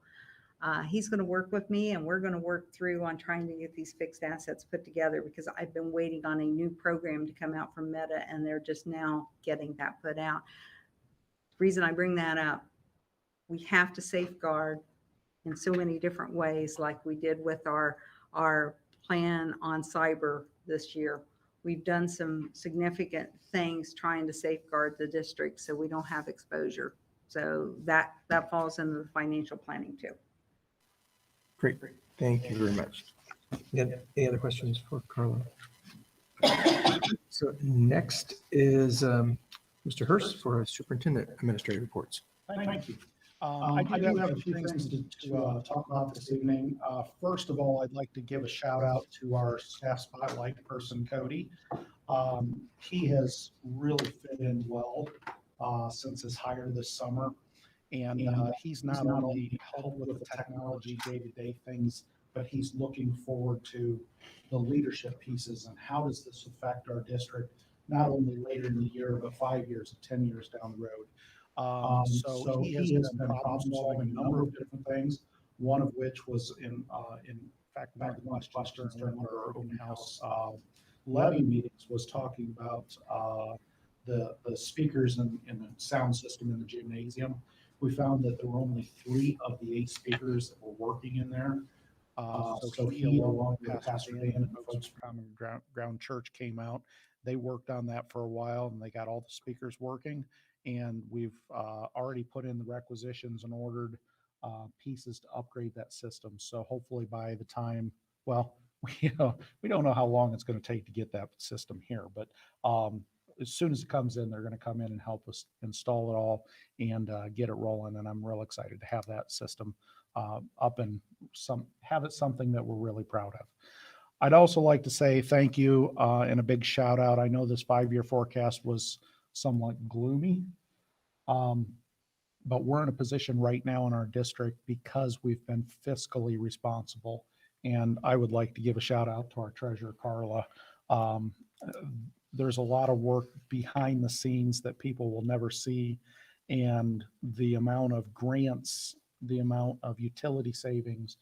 He's going to work with me, and we're going to work through on trying to get these fixed assets put together, because I've been waiting on a new program to come out from Meta, and they're just now getting that put out. The reason I bring that up, we have to safeguard in so many different ways, like we did with our plan on cyber this year. We've done some significant things trying to safeguard the district so we don't have exposure. So that falls into the financial planning too. Great. Thank you very much. Any other questions for Carla? So next is Mr. Hurst for our superintendent administrative reports. Thank you. I do have a few things to talk about this evening. First of all, I'd like to give a shout out to our staff spotlight person, Cody. He has really fit in well since his hire this summer. And he's not only helped with the technology day-to-day things, but he's looking forward to the leadership pieces and how does this affect our district, not only later in the year, but 5 years, 10 years down the road. So he has been problem solving a number of different things, one of which was in fact, back last Western, during one of our open house levy meetings, was talking about the speakers and the sound system in the gymnasium. We found that there were only 3 of the 8 speakers that were working in there. So he, along with Pastor Dan and the folks from Common Ground Church, came out. They worked on that for a while, and they got all the speakers working. And we've already put in the requisitions and ordered pieces to upgrade that system. So hopefully by the time, well, we don't know how long it's going to take to get that system here, but as soon as it comes in, they're going to come in and help us install it all and get it rolling. And I'm real excited to have that system up and have it something that we're really proud of. I'd also like to say thank you and a big shout out. I know this 5-year forecast was somewhat gloomy, but we're in a position right now in our district because we've been fiscally responsible. And I would like to give a shout out to our treasurer, Carla. there's a lot of work behind the scenes that people will never see. And the amount of grants, the amount of utility savings,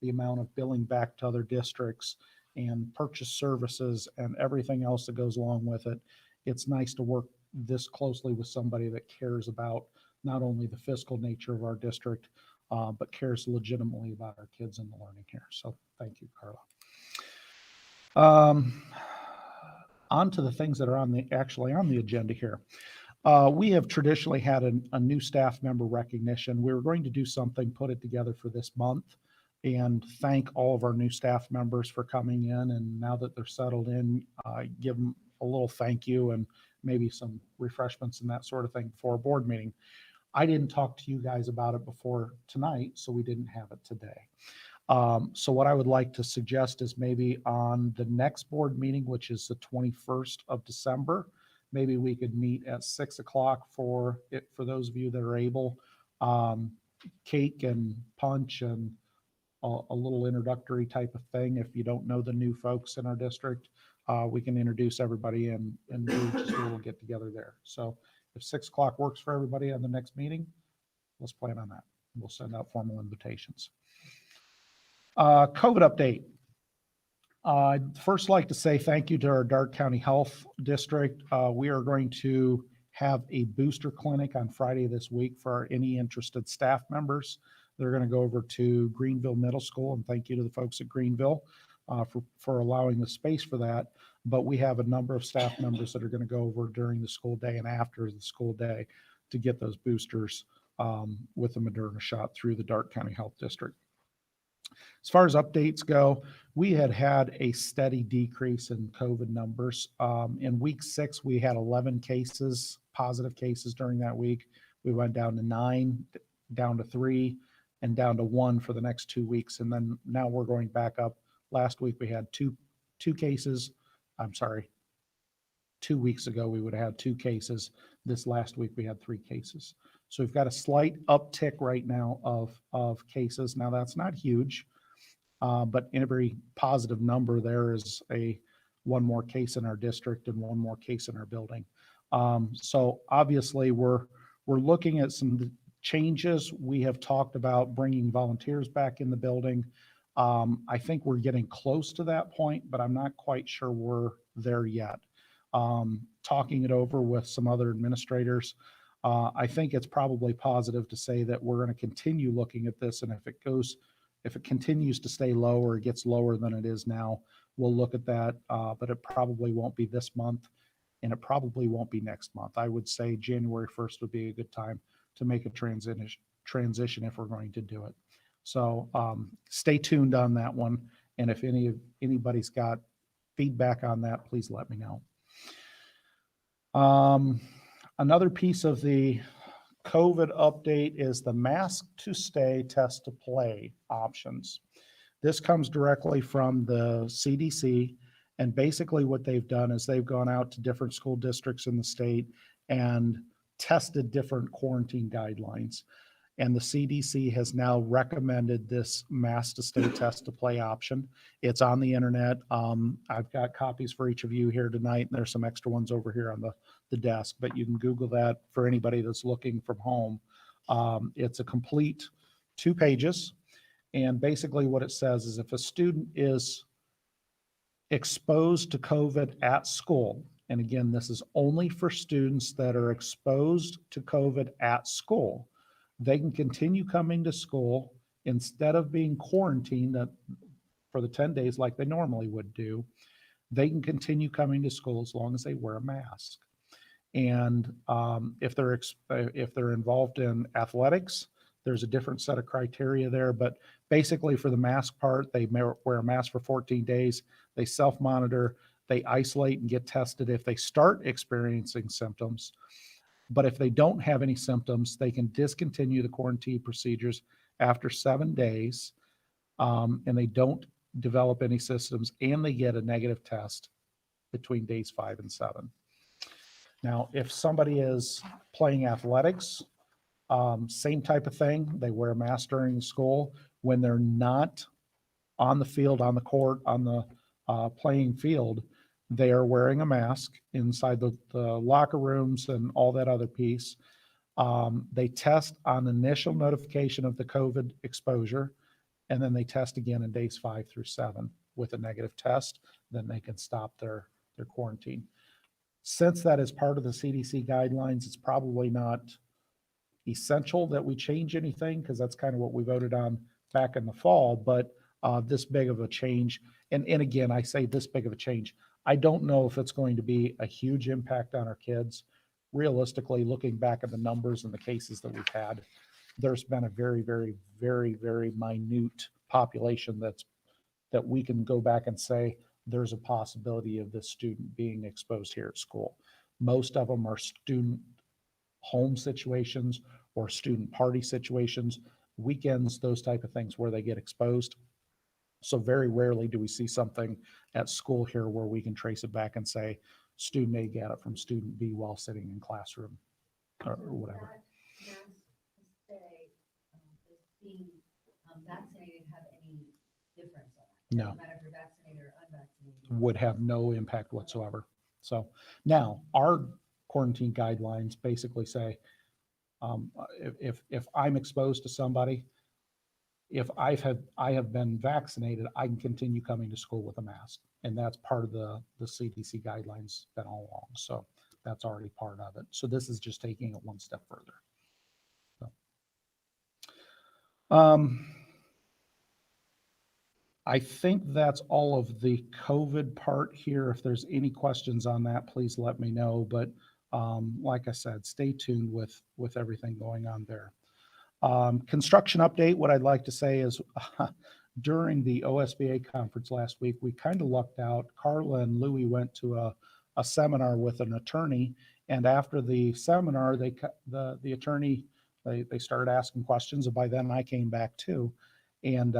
the amount of billing back to other districts and purchase services and everything else that goes along with it. It's nice to work this closely with somebody that cares about not only the fiscal nature of our district, but cares legitimately about our kids and the learning here. So thank you, Carla. On to the things that are actually on the agenda here. We have traditionally had a new staff member recognition. We were going to do something, put it together for this month, and thank all of our new staff members for coming in. And now that they're settled in, give them a little thank you and maybe some refreshments and that sort of thing before a board meeting. I didn't talk to you guys about it before tonight, so we didn't have it today. So what I would like to suggest is maybe on the next board meeting, which is the 21st of December, maybe we could meet at 6 o'clock for those of you that are able. Cake and punch and a little introductory type of thing. If you don't know the new folks in our district, we can introduce everybody and do just a little get together there. So if 6 o'clock works for everybody on the next meeting, let's plan on that. We'll send out formal invitations. COVID update. I'd first like to say thank you to our Darke County Health District. We are going to have a booster clinic on Friday this week for any interested staff members. They're going to go over to Greenville Middle School, and thank you to the folks at Greenville for allowing the space for that. But we have a number of staff members that are going to go over during the school day and after the school day to get those boosters with the Moderna shot through the Darke County Health District. As far as updates go, we had a steady decrease in COVID numbers. In week 6, we had 11 cases, positive cases during that week. We went down to 9, down to 3, and down to 1 for the next 2 weeks. And then now we're going back up. Last week we had two cases. I'm sorry. 2 weeks ago, we would have had 2 cases. This last week we had 3 cases. So we've got a slight uptick right now of cases. Now that's not huge, but every positive number there is one more case in our district and one more case in our building. So obviously we're looking at some changes. We have talked about bringing volunteers back in the building. I think we're getting close to that point, but I'm not quite sure we're there yet. Talking it over with some other administrators, I think it's probably positive to say that we're going to continue looking at this, and if it continues to stay low or it gets lower than it is now, we'll look at that, but it probably won't be this month, and it probably won't be next month. I would say January 1st would be a good time to make a transition if we're going to do it. So stay tuned on that one, and if anybody's got feedback on that, please let me know. Another piece of the COVID update is the mask to stay, test to play options. This comes directly from the CDC, and basically what they've done is they've gone out to different school districts in the state and tested different quarantine guidelines. And the CDC has now recommended this mask to stay, test to play option. It's on the internet. I've got copies for each of you here tonight, and there's some extra ones over here on the desk, but you can Google that for anybody that's looking from home. It's a complete 2 pages. And basically what it says is if a student is exposed to COVID at school, and again, this is only for students that are exposed to COVID at school, they can continue coming to school instead of being quarantined for the 10 days like they normally would do. They can continue coming to school as long as they wear a mask. And if they're involved in athletics, there's a different set of criteria there. But basically for the mask part, they wear a mask for 14 days. They self-monitor, they isolate and get tested if they start experiencing symptoms. But if they don't have any symptoms, they can discontinue the quarantine procedures after 7 days, and they don't develop any symptoms, and they get a negative test between days 5 and 7. Now, if somebody is playing athletics, same type of thing. They wear a mask during school. When they're not on the field, on the court, on the playing field, They are wearing a mask inside the locker rooms and all that other piece. They test on initial notification of the COVID exposure, and then they test again in days 5 through 7 with a negative test. Then they can stop their quarantine. Since that is part of the CDC guidelines, it's probably not essential that we change anything, because that's kind of what we voted on back in the fall. But this big of a change, and again, I say this big of a change, I don't know if it's going to be a huge impact on our kids. Realistically, looking back at the numbers and the cases that we've had, there's been a very, very, very, very minute population that we can go back and say there's a possibility of this student being exposed here at school. Most of them are student home situations or student party situations, weekends, those type of things where they get exposed. So very rarely do we see something at school here where we can trace it back and say student A got it from student B while sitting in classroom or whatever. Being vaccinated have any difference on that? No. Doesn't matter if you're vaccinated or unvaccinated. Would have no impact whatsoever. So now our quarantine guidelines basically say, if I'm exposed to somebody, if I have been vaccinated, I can continue coming to school with a mask. And that's part of the CDC guidelines been all along. So that's already part of it. So this is just taking it one step further. So, I think that's all of the COVID part here. If there's any questions on that, please let me know. But like I said, stay tuned with everything going on there. Construction update, what I'd like to say is during the OSBA conference last week, we kind of lucked out. Carla and Louie went to a seminar with an attorney, and after the seminar, the attorney, they started asking questions, and by then I came back too, and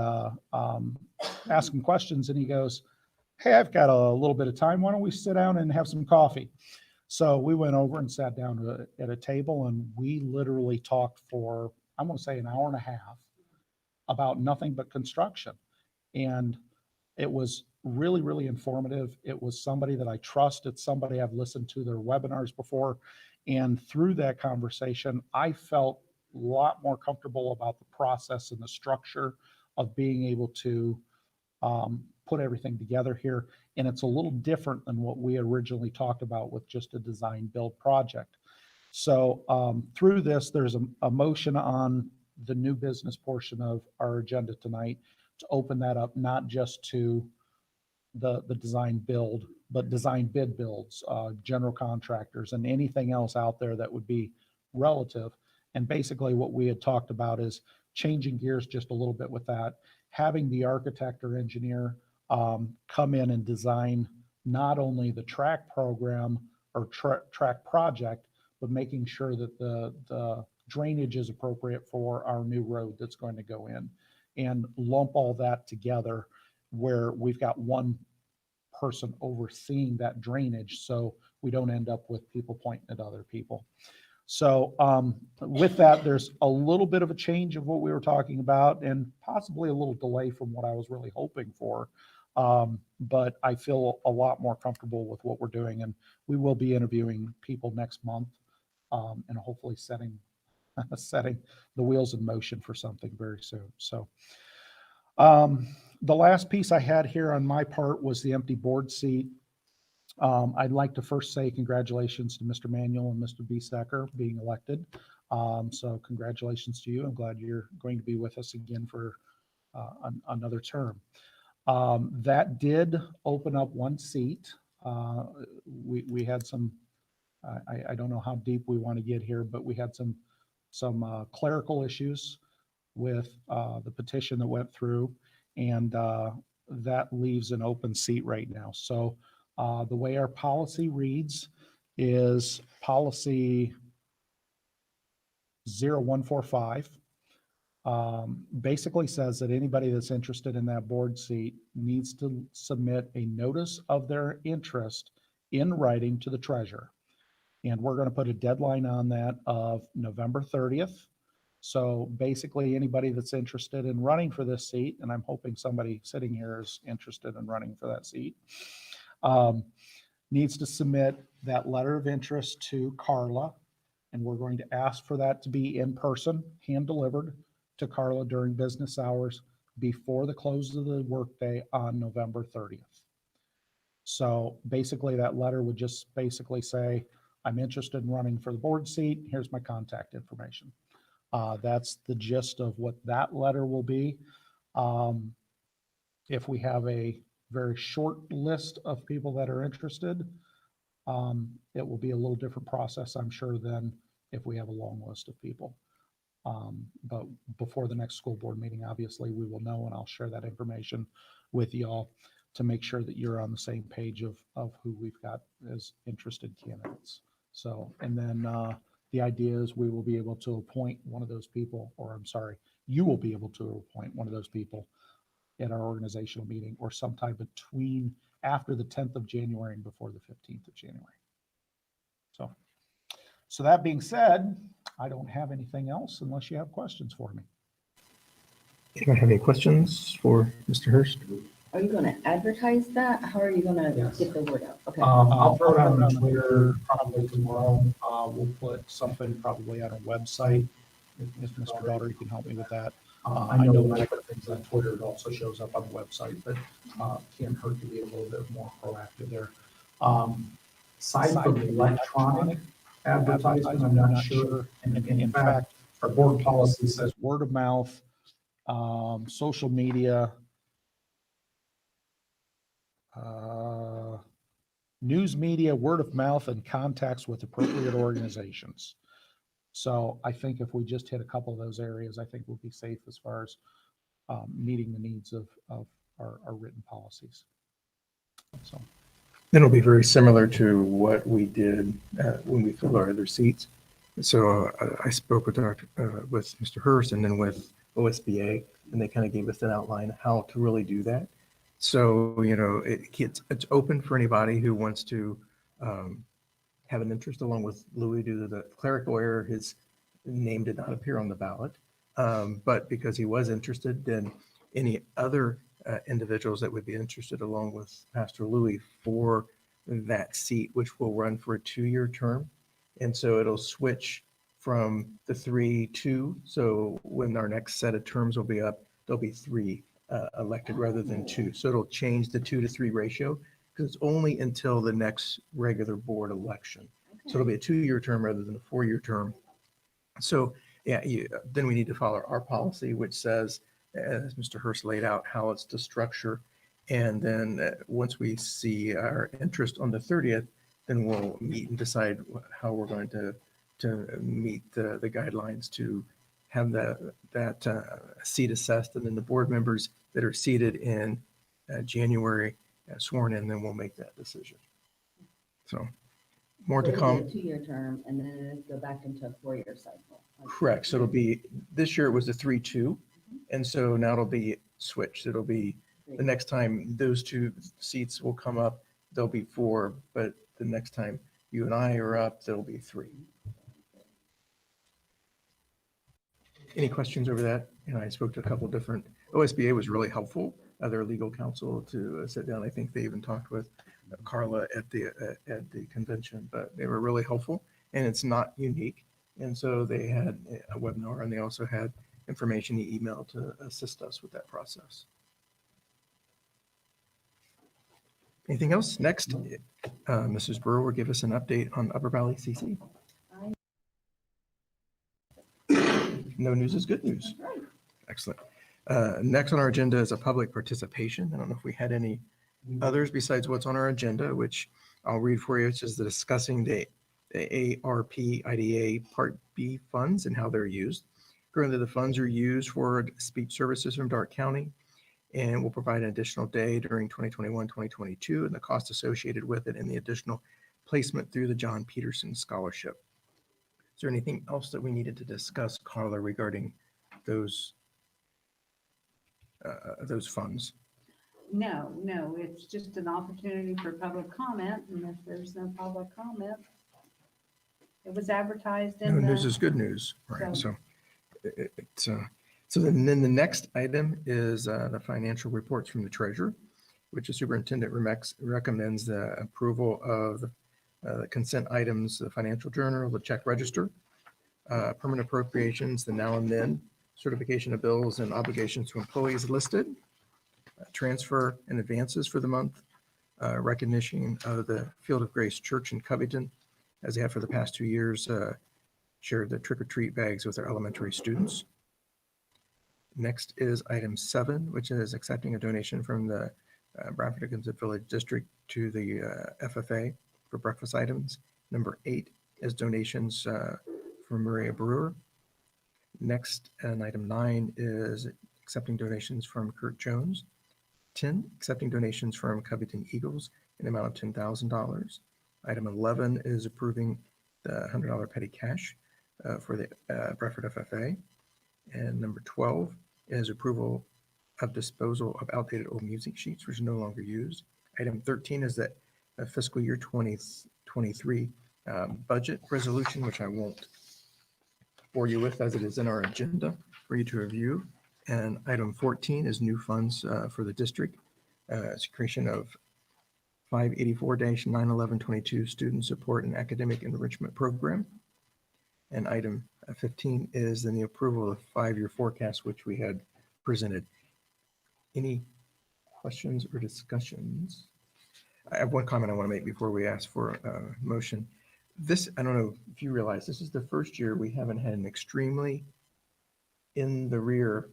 asking questions, and he goes, "Hey, I've got a little bit of time. Why don't we sit down and have some coffee?" So we went over and sat down at a table, and we literally talked for, I'm going to say, an hour and a half about nothing but construction. And it was really, really informative. It was somebody that I trust. It's somebody I've listened to their webinars before. And through that conversation, I felt a lot more comfortable about the process and the structure of being able to put everything together here. And it's a little different than what we originally talked about with just a design build project. So through this, there's a motion on the new business portion of our agenda tonight to open that up, not just to the design build, but design bid builds, general contractors, and anything else out there that would be relative. And basically what we had talked about is changing gears just a little bit with that, having the architect or engineer come in and design not only the track program or track project, but making sure that the drainage is appropriate for our new road that's going to go in, and lump all that together where we've got one person overseeing that drainage, so we don't end up with people pointing at other people. So with that, there's a little bit of a change of what we were talking about, and possibly a little delay from what I was really hoping for. But I feel a lot more comfortable with what we're doing, and we will be interviewing people next month, and hopefully setting the wheels in motion for something very soon. So the last piece I had here on my part was the empty board seat. I'd like to first say congratulations to Mr. Manuel and Mr. Biesecker being elected. So congratulations to you. I'm glad you're going to be with us again for another term. That did open up one seat. We had some, I don't know how deep we want to get here, but we had some clerical issues with the petition that went through, and that leaves an open seat right now. So the way our policy reads is policy 0145. Basically says that anybody that's interested in that board seat needs to submit a notice of their interest in writing to the treasurer. And we're going to put a deadline on that of November 30th. So basically anybody that's interested in running for this seat, and I'm hoping somebody sitting here is interested in running for that seat, needs to submit that letter of interest to Carla. And we're going to ask for that to be in person, hand delivered to Carla during business hours before the close of the workday on November 30th. So basically that letter would just basically say, I'm interested in running for the board seat. Here's my contact information. That's the gist of what that letter will be. If we have a very short list of people that are interested, it will be a little different process, I'm sure, than if we have a long list of people. But before the next school board meeting, obviously, we will know, and I'll share that information with y'all to make sure that you're on the same page of who we've got as interested candidates. So, and then the idea is we will be able to appoint one of those people, or I'm sorry, you will be able to appoint one of those people at our organizational meeting or sometime between after the 10th of January and before the 15th of January. So that being said, I don't have anything else unless you have questions for me. Anyone have any questions for Mr. Hurst? Are you gonna advertise that? How are you gonna Yes. get the word out? Okay. I'll throw it out on Twitter probably tomorrow. We'll put something probably on our website. If Mr. Daugherty can help me with that. I know when I put things on Twitter, it also shows up on the website, but can't hurt to be a little bit more proactive there. Aside from electronic advertising, I'm not sure. And in fact, our board policy says word of mouth, social media, news media, word of mouth, and contacts with appropriate organizations. So I think if we just hit a couple of those areas, I think we'll be safe as far as meeting the needs of our written policies. So. It'll be very similar to what we did when we filled our other seats. So I spoke with with Mr. Hurst and then with OSBA, and they kind of gave us an outline of how to really do that. So, you know, it's open for anybody who wants to have an interest, along with Louis, due to the clerical error. His name did not appear on the ballot, but because he was interested, then any other individuals that would be interested, along with Pastor Louis, for that seat, which will run for a 2-year term. And so it'll switch from the 3-2. So when our next set of terms will be up, there'll be 3 elected rather than 2. So it'll change the 2-to-3 ratio, because it's only until the next regular board election. So it'll be a 2-year term rather than a 4-year term. So yeah, then we need to follow our policy, which says, as Mr. Hurst laid out, how it's to structure. And then once we see our interest on the 30th, then we'll meet and decide how we're going to meet the guidelines to have that seat assessed. And then the board members that are seated in January sworn in, then we'll make that decision. So more to come. 2-year term and then go back into a 4-year cycle. Correct. So it'll be, this year it was a 3-2. And so now it'll be switched. It'll be the next time those 2 seats will come up, there'll be 4, but the next time you and I are up, there'll be 3. Any questions over that? And I spoke to a couple different, OSBA was really helpful, their legal counsel, to sit down. I think they even talked with Carla at the convention, but they were really helpful, and it's not unique. And so they had a webinar, and they also had information he emailed to assist us with that process. Anything else? Next, Mrs. Brewer will give us an update on Upper Valley CC. No news is good news. Excellent. Next on our agenda is a public participation. I don't know if we had any others besides what's on our agenda, which I'll read for you. It's just discussing the ARP IDA Part B funds and how they're used. Currently, the funds are used for speech services from Darke County and will provide an additional day during 2021-2022 and the cost associated with it and the additional placement through the John Peterson Scholarship. Is there anything else that we needed to discuss, Carla, regarding those funds? No, it's just an opportunity for public comment, and if there's no public comment, it was advertised in No news the, is good news, right? So then the next item is the financial reports from the treasurer. which the superintendent recommends the approval of the consent items, the financial journal, the check register, permanent appropriations, the now and then, certification of bills and obligations to employees listed, transfer and advances for the month, recognition of the Field of Grace Church in Covington, as they have for the past 2 years, shared the trick-or-treat bags with their elementary students. Next is item 7, which is accepting a donation from the Bradford Exempted Village District to the FFA for breakfast items. Number 8 is donations from Maria Brewer. Next, and item 9 is accepting donations from Kurt Jones. 10, accepting donations from Covington Eagles in the amount of $10,000. Item 11 is approving the $100 petty cash for the Bradford FFA. And number 12 is approval of disposal of outdated old music sheets, which are no longer used. Item 13 is that fiscal year 2023 budget resolution, which I won't bore you with as it is in our agenda for you to review. And item 14 is new funds for the district. It's creation of 584-91122 student support and academic enrichment program. And item 15 is then the approval of the 5-year forecast, which we had presented. Any questions or discussions? I have one comment I want to make before we ask for a motion. This, I don't know if you realize, this is the first year we haven't had an extremely in the rear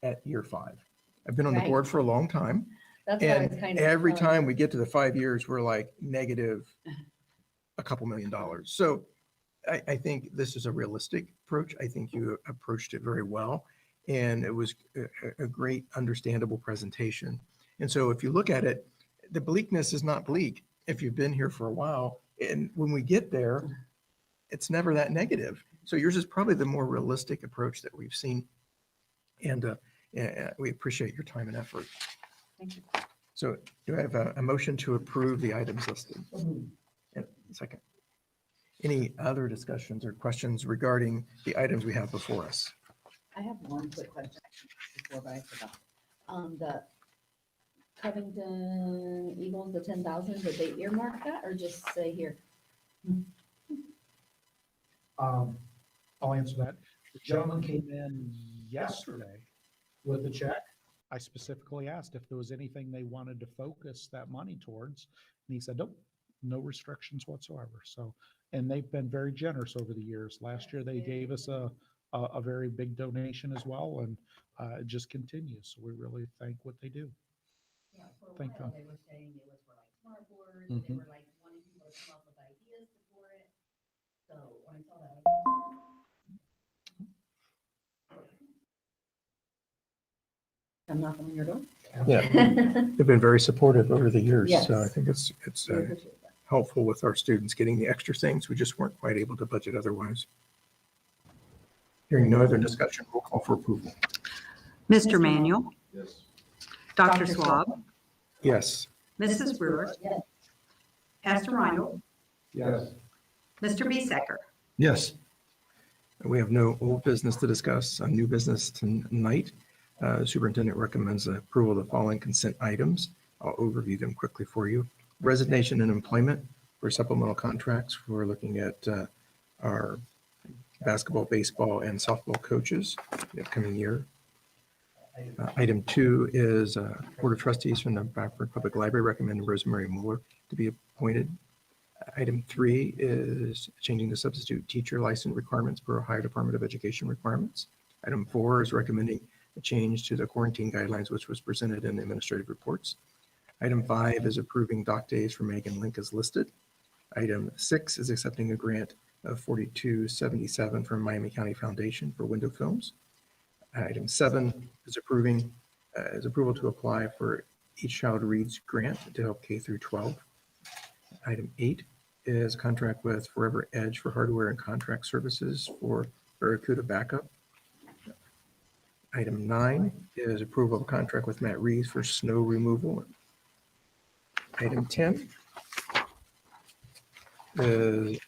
at year 5. I've been on the Right. board for a long time. That's why I was And kind of. every time we get to the 5 years, we're like negative a couple $1 million. So I think this is a realistic approach. I think you approached it very well. And it was a great, understandable presentation. And so if you look at it, the bleakness is not bleak if you've been here for a while. And when we get there, it's never that negative. So yours is probably the more realistic approach that we've seen. And we appreciate your time and effort. Thank you. So do I have a motion to approve the items listed? And a second. Any other discussions or questions regarding the items we have before us? I have one quick question before, but I forgot. The Covington Eagles, the 10,000, did they earmark that or just say here? I'll answer that. The gentleman came in yesterday with a check. I specifically asked if there was anything they wanted to focus that money towards. And he said, nope, no restrictions whatsoever. So, and they've been very generous over the years. Last year, they gave us a very big donation as well, and it just continues. So we really thank what they do. Yeah, for a Thank while, you. they were saying it was for like smart boards, and they Mhm. were like wanting people to come up with ideas for it. So when I saw that, I was I'm knocking on your door. Yeah, they've been very supportive over the years. So I Yes. think it's We appreciate that. helpful with our students getting the extra things we just weren't quite able to budget otherwise. Hearing no other discussion, we'll call for approval. Mr. Manuel, Yes. Dr. Swab, Yes. Mrs. Brewer, Yes. Pastor Rindle, Yes. Mr. Bisecker. Yes. We have no old business to discuss, new business tonight. Superintendent recommends the approval of the following consent items. I'll overview them quickly for you. Resignation and employment for supplemental contracts. We're looking at our basketball, baseball, and softball coaches the upcoming year. Item 2 is Board of Trustees from the Bradford Public Library recommend Rosemary Mueller to be appointed. Item 3 is changing the substitute teacher license requirements per Ohio Department of Education requirements. Item 4 is recommending a change to the quarantine guidelines, which was presented in the administrative reports. Item 5 is approving doc days for Megan Link as listed. Item 6 is accepting a grant of $42.77 from Miami County Foundation for window films. Item 7 is approval to apply for Each Child Reads grant to help K through 12. Item 8 is contract with Forever Edge for hardware and contract services for Barracuda backup. Item 9 is approval of a contract with Matt Reeves for snow removal. Item 10 is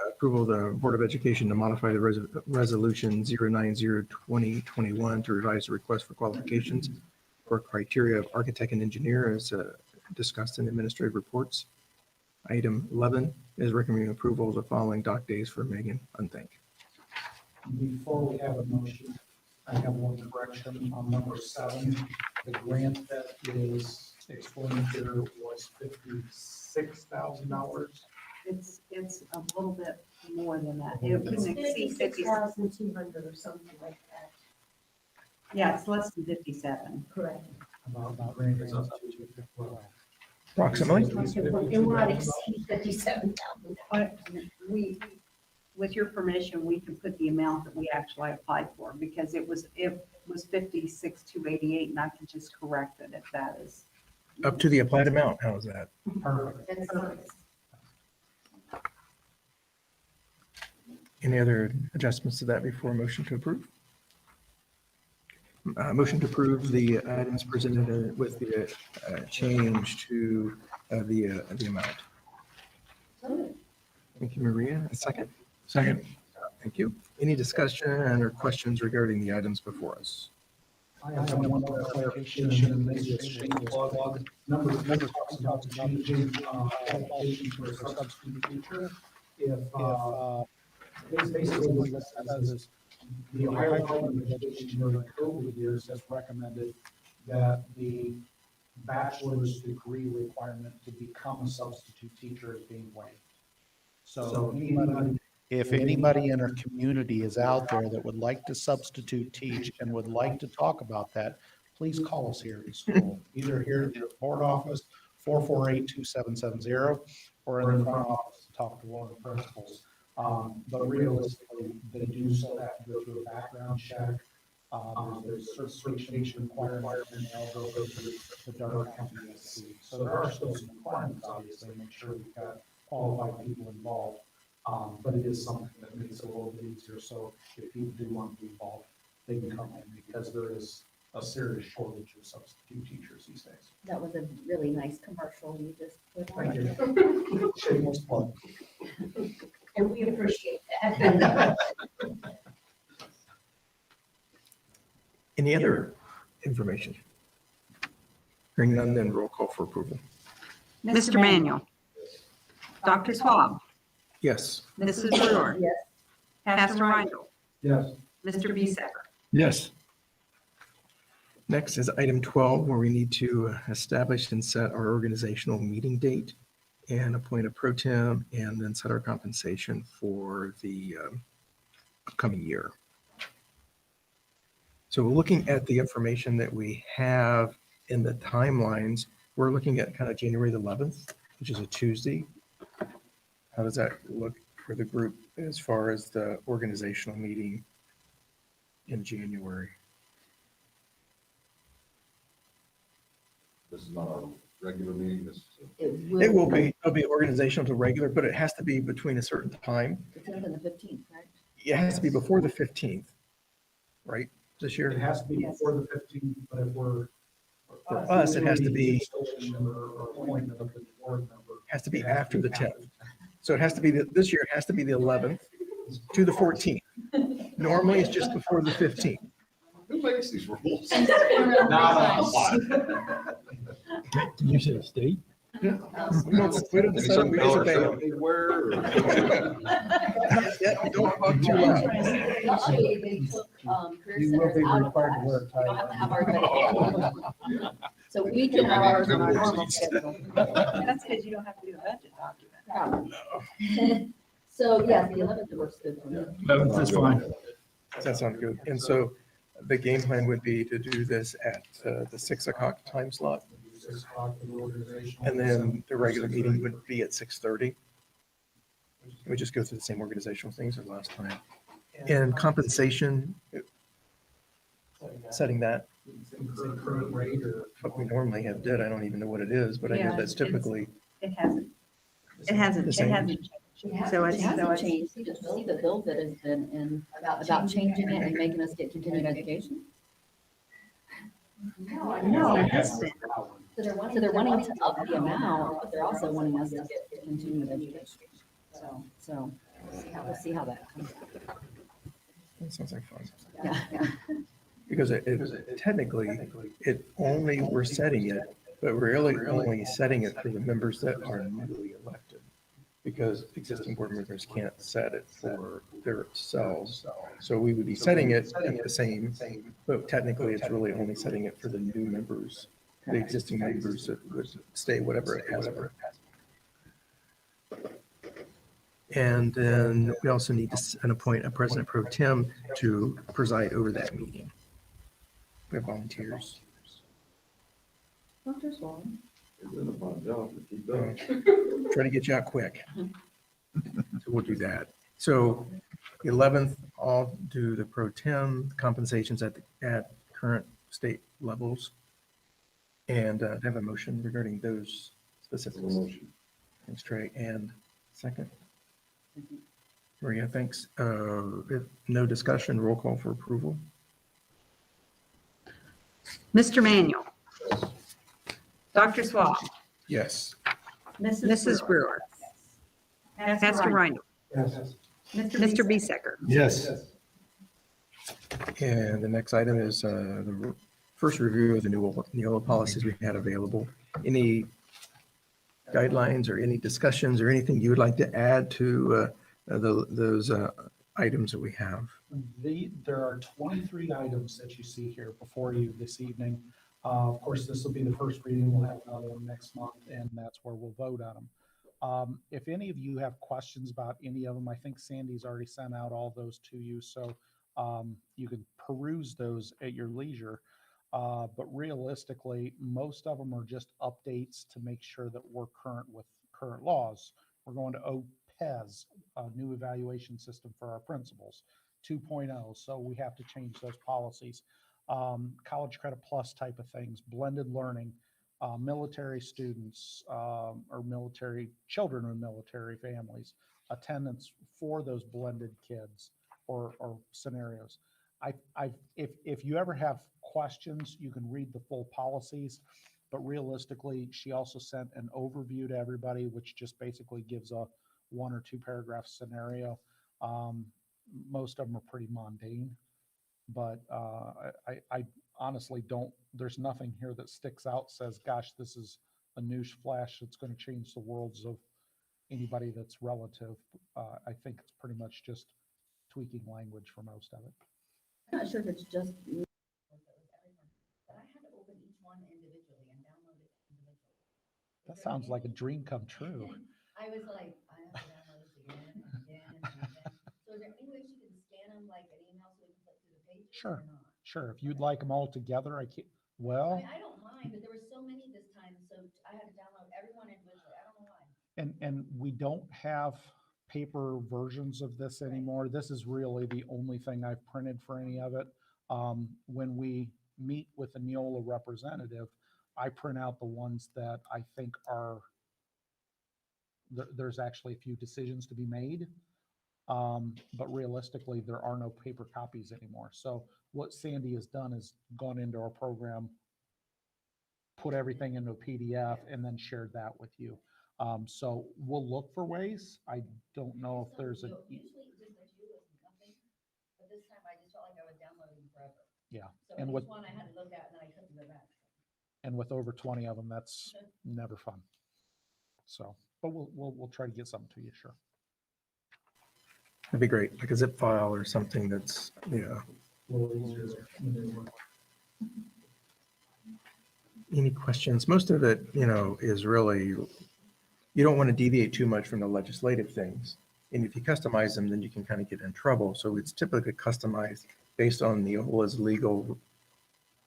approval of the Board of Education to modify the resolution 090-2021 to revise the request for qualifications for criteria of architect and engineer as discussed in administrative reports. Item 11 is recommending approval of the following dock days for Megan Unthank. Before we have a motion, I have one correction on number 7. The grant that is explained here was $56,000. It's a little bit more than that. It couldn't exceed 50. 56,200 or something like that. Yeah, it's less than 57. Correct. About granting up to $250,000. Approximately. It will not exceed 57,000. But we, with your permission, we can put the amount that we actually applied for, because it was 56,288, and I can just correct it if that is. Up to the applied amount. How is that? Perfect. That's nice. Any other adjustments to that before motion to approve? Motion to approve the items presented with the change to the amount. Thank you, Maria. A second? Second. Thank you. Any discussion or questions regarding the items before us? I have one more clarification. This is a plug. Number talks about changing application for a substitute teacher. If basically what this says is the Ohio Department of Education during COVID years has recommended that the bachelor's degree requirement to become a substitute teacher is being waived. So if anybody in our community is out there that would like to substitute teach and would like to talk about that, please call us here at school, either here at the board office, 448-2770, or in the front office to talk to one of the principals. But realistically, they do still have to go through a background check. There's certification requirements, and they'll go through the Dartmouth County SC. So there are still some requirements, obviously, make sure we've got qualified people involved. But it is something that makes it a little bit easier. So if people do want to be involved, they can come in, because there is a serious shortage of substitute teachers these days. That was a really nice commercial you just put Thank on. you. Shameless plug. And we appreciate that. Any other information? Hearing none, then roll call for approval. Mr. Manuel. Dr. Swab. Yes. Mrs. Brewer. Yes. Pastor Rindle. Yes. Mr. Bisecker. Yes. Next is item 12, where we need to establish and set our organizational meeting date and appoint a pro tem, and then set our compensation for the upcoming year. So looking at the information that we have in the timelines, we're looking at kind of January the 11th, which is a Tuesday. How does that look for the group as far as the organizational meeting in January? This is not our regular meeting, this is. It will be, it'll be organizational to regular, but it has to be between a certain time. The 10th and the 15th, right? It has to be before the 15th, right, this It year? has to be before the 15th, but if we're. For us, it has to be, Or appointment of the board member. has to be after the 10th. So it has to be, this year it has to be the 11th to the 14th. Normally, it's just before the 15th. Who makes these rules? You said a state? Yeah. We don't decide them, we just obey them. Yeah, don't talk too loud. Actually, they took career You will centers be out of required to that. wear a We don't have tie. to have our. So we can have ours on our normal schedule. That's because you don't have to do a budget document. So, yeah, the 11th works good for me. 11th is fine. That sounds good. And so the game plan would be to do this at the 6 o'clock time slot. 6 o'clock for the organizational. And then the regular meeting would be at 6:30. We just go through the same organizational things as last time. And compensation, setting that, It's a current rate or. what we normally have did, I don't even know what it is, but I know Yeah, that's typically, It hasn't. It hasn't The same. changed. So it's, It hasn't changed. You just see the bill that has been in about changing it and making us get continuing education. No, it hasn't. So they're wanting to up the amount, but they're also wanting us to get continuing education. So we'll see how that comes out. that sounds like fun. Yeah. because technically, we're setting it, but we're really only setting it for the members that are newly elected. Because existing board members can't set it for themselves. So we would be setting it at the same, but technically it's really only setting it for the new members, the existing members that would stay whatever it has been. And then we also need to appoint a president pro tem to preside over that meeting. We have volunteers. Dr. Swan. It's been a fun job to keep up. Try to get you out quick. So we'll do that. So the 11th, I'll do the pro tem compensations at current state levels. And have a motion regarding those specifics. Thanks, Trey. And second? Maria, thanks. If no discussion, roll call for approval. Mr. Manuel. Dr. Swab. Yes. Mrs. Brewer. Pastor Rindle. Mr. Besecker. Yes. And the next item is the first review of the new Neola policies we had available. Any guidelines or any discussions or anything you would like to add to those items that we have? There are 23 items that you see here before you this evening. Of course, this will be the first reading. We'll have another one next month, and that's where we'll vote on them. If any of you have questions about any of them, I think Sandy's already sent out all those to you, so you can peruse those at your leisure. But realistically, most of them are just updates to make sure that we're current with current laws. We're going to OPES, a new evaluation system for our principals, 2.0, so we have to change those policies. College Credit Plus type of things, blended learning, military students or military children of military families, attendance for those blended kids or scenarios. If you ever have questions, you can read the full policies, but realistically, she also sent an overview to everybody, which just basically gives a 1 or 2 paragraph scenario. Most of them are pretty mundane, but I honestly don't, there's nothing here that sticks out, says, gosh, this is a news flash that's going to change the worlds of anybody that's relative. I think it's pretty much just tweaking language for most of it. I'm not sure if it's just me, but I had to open each one individually and download it individually. That sounds like a dream come true. I was like, I have to download this again and again and again. So is there any way she can scan them like an email so we can flip through the pages? Sure. Or not? Sure, if you'd like them all together, I can't, I well, mean, I don't mind, but there were so many this time, so I had to download everyone individually. I don't know why. and we don't have paper versions of this anymore. This is really the only thing I've printed for any of it. When we meet with the Neola representative, I print out the ones that I think are, there's actually a few decisions to be made. But realistically, there are no paper copies anymore. So what Sandy has done is gone into our program, put everything into a PDF, and then shared that with you. So we'll look for ways. I don't know if there's a, Usually just the two was nothing, but this time I just felt like I was downloading forever. yeah. So And each with, one I had to look at and then I couldn't go back. and with over 20 of them, that's never fun. So, but we'll try to get something to you, sure. That'd be great, like a zip file or something that's, Any questions? Most of it, is really, you don't want to deviate too much from the legislative things. And if you customize them, then you can kind of get in trouble. So it's typically customized based on Neola's legal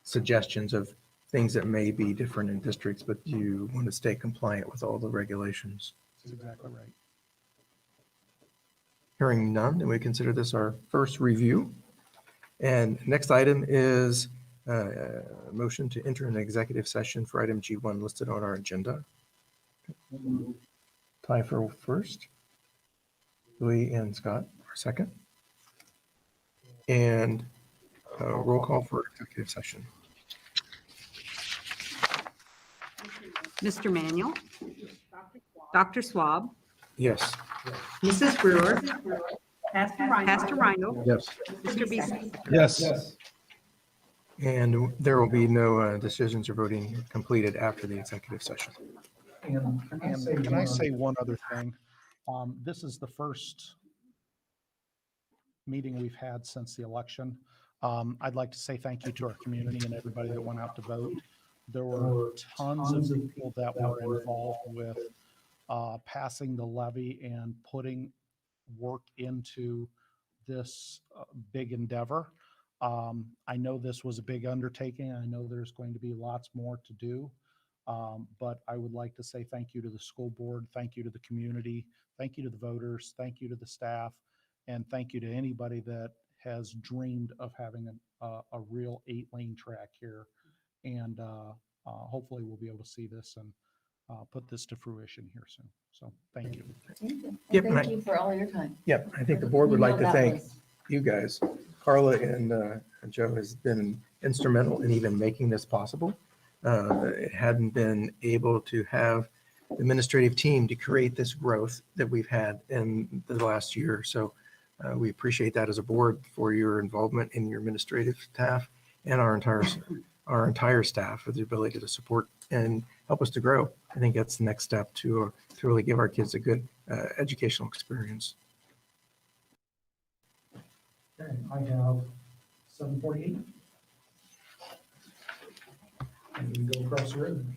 suggestions of things that may be different in districts, but you want to stay compliant with all the regulations. That's exactly right. Hearing none, then we consider this our first review. And next item is a motion to enter an executive session for item G1 listed on our agenda. Ty for first, Louis and Scott for second. And roll call for executive session. Mr. Manuel. Dr. Swab. Yes. Mrs. Brewer. Pastor Rindle. Yes. Mr. Beasley. Yes. And there will be no decisions or voting completed after the executive session. And can I say one other thing? This is the first meeting we've had since the election. I'd like to say thank you to our community and everybody that went out to vote. There were tons of people that were involved with passing the levy and putting work into this big endeavor. I know this was a big undertaking. I know there's going to be lots more to do. But I would like to say thank you to the school board, thank you to the community, thank you to the voters, thank you to the staff, and thank you to anybody that has dreamed of having a real 8-lane track here. And hopefully we'll be able to see this and put this to fruition here soon. So thank you. Yep, and Thank you for all your time. Yep, I think the board would like to That thank was- you guys. Carla and Joe has been instrumental in even making this possible. It hadn't been able to have the administrative team to create this growth that we've had in the last year. So we appreciate that as a board for your involvement in your administrative staff and our entire staff with the ability to support and help us to grow. I think that's the next step to really give our kids a good educational experience. Okay, I have 7:48. And we can go across the road.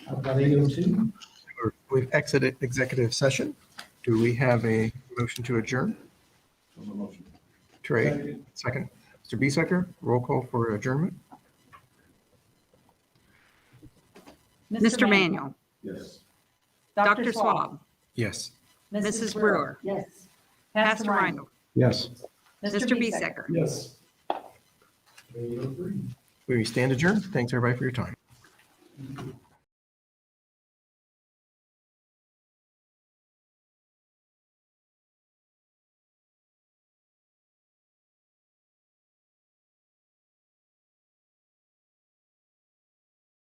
About 8:02. We've exited executive session. Do we have a motion to adjourn? On the motion. Trey, second. Mr. Biesecker, roll call for adjournment. Mr. Manuel, Yes. Dr. Swab, Yes. Mrs. Brewer, Yes. Pastor Reinhold, Yes. Mr. Biesecker. Yes. We stand adjourned. Thanks, everybody, for your time.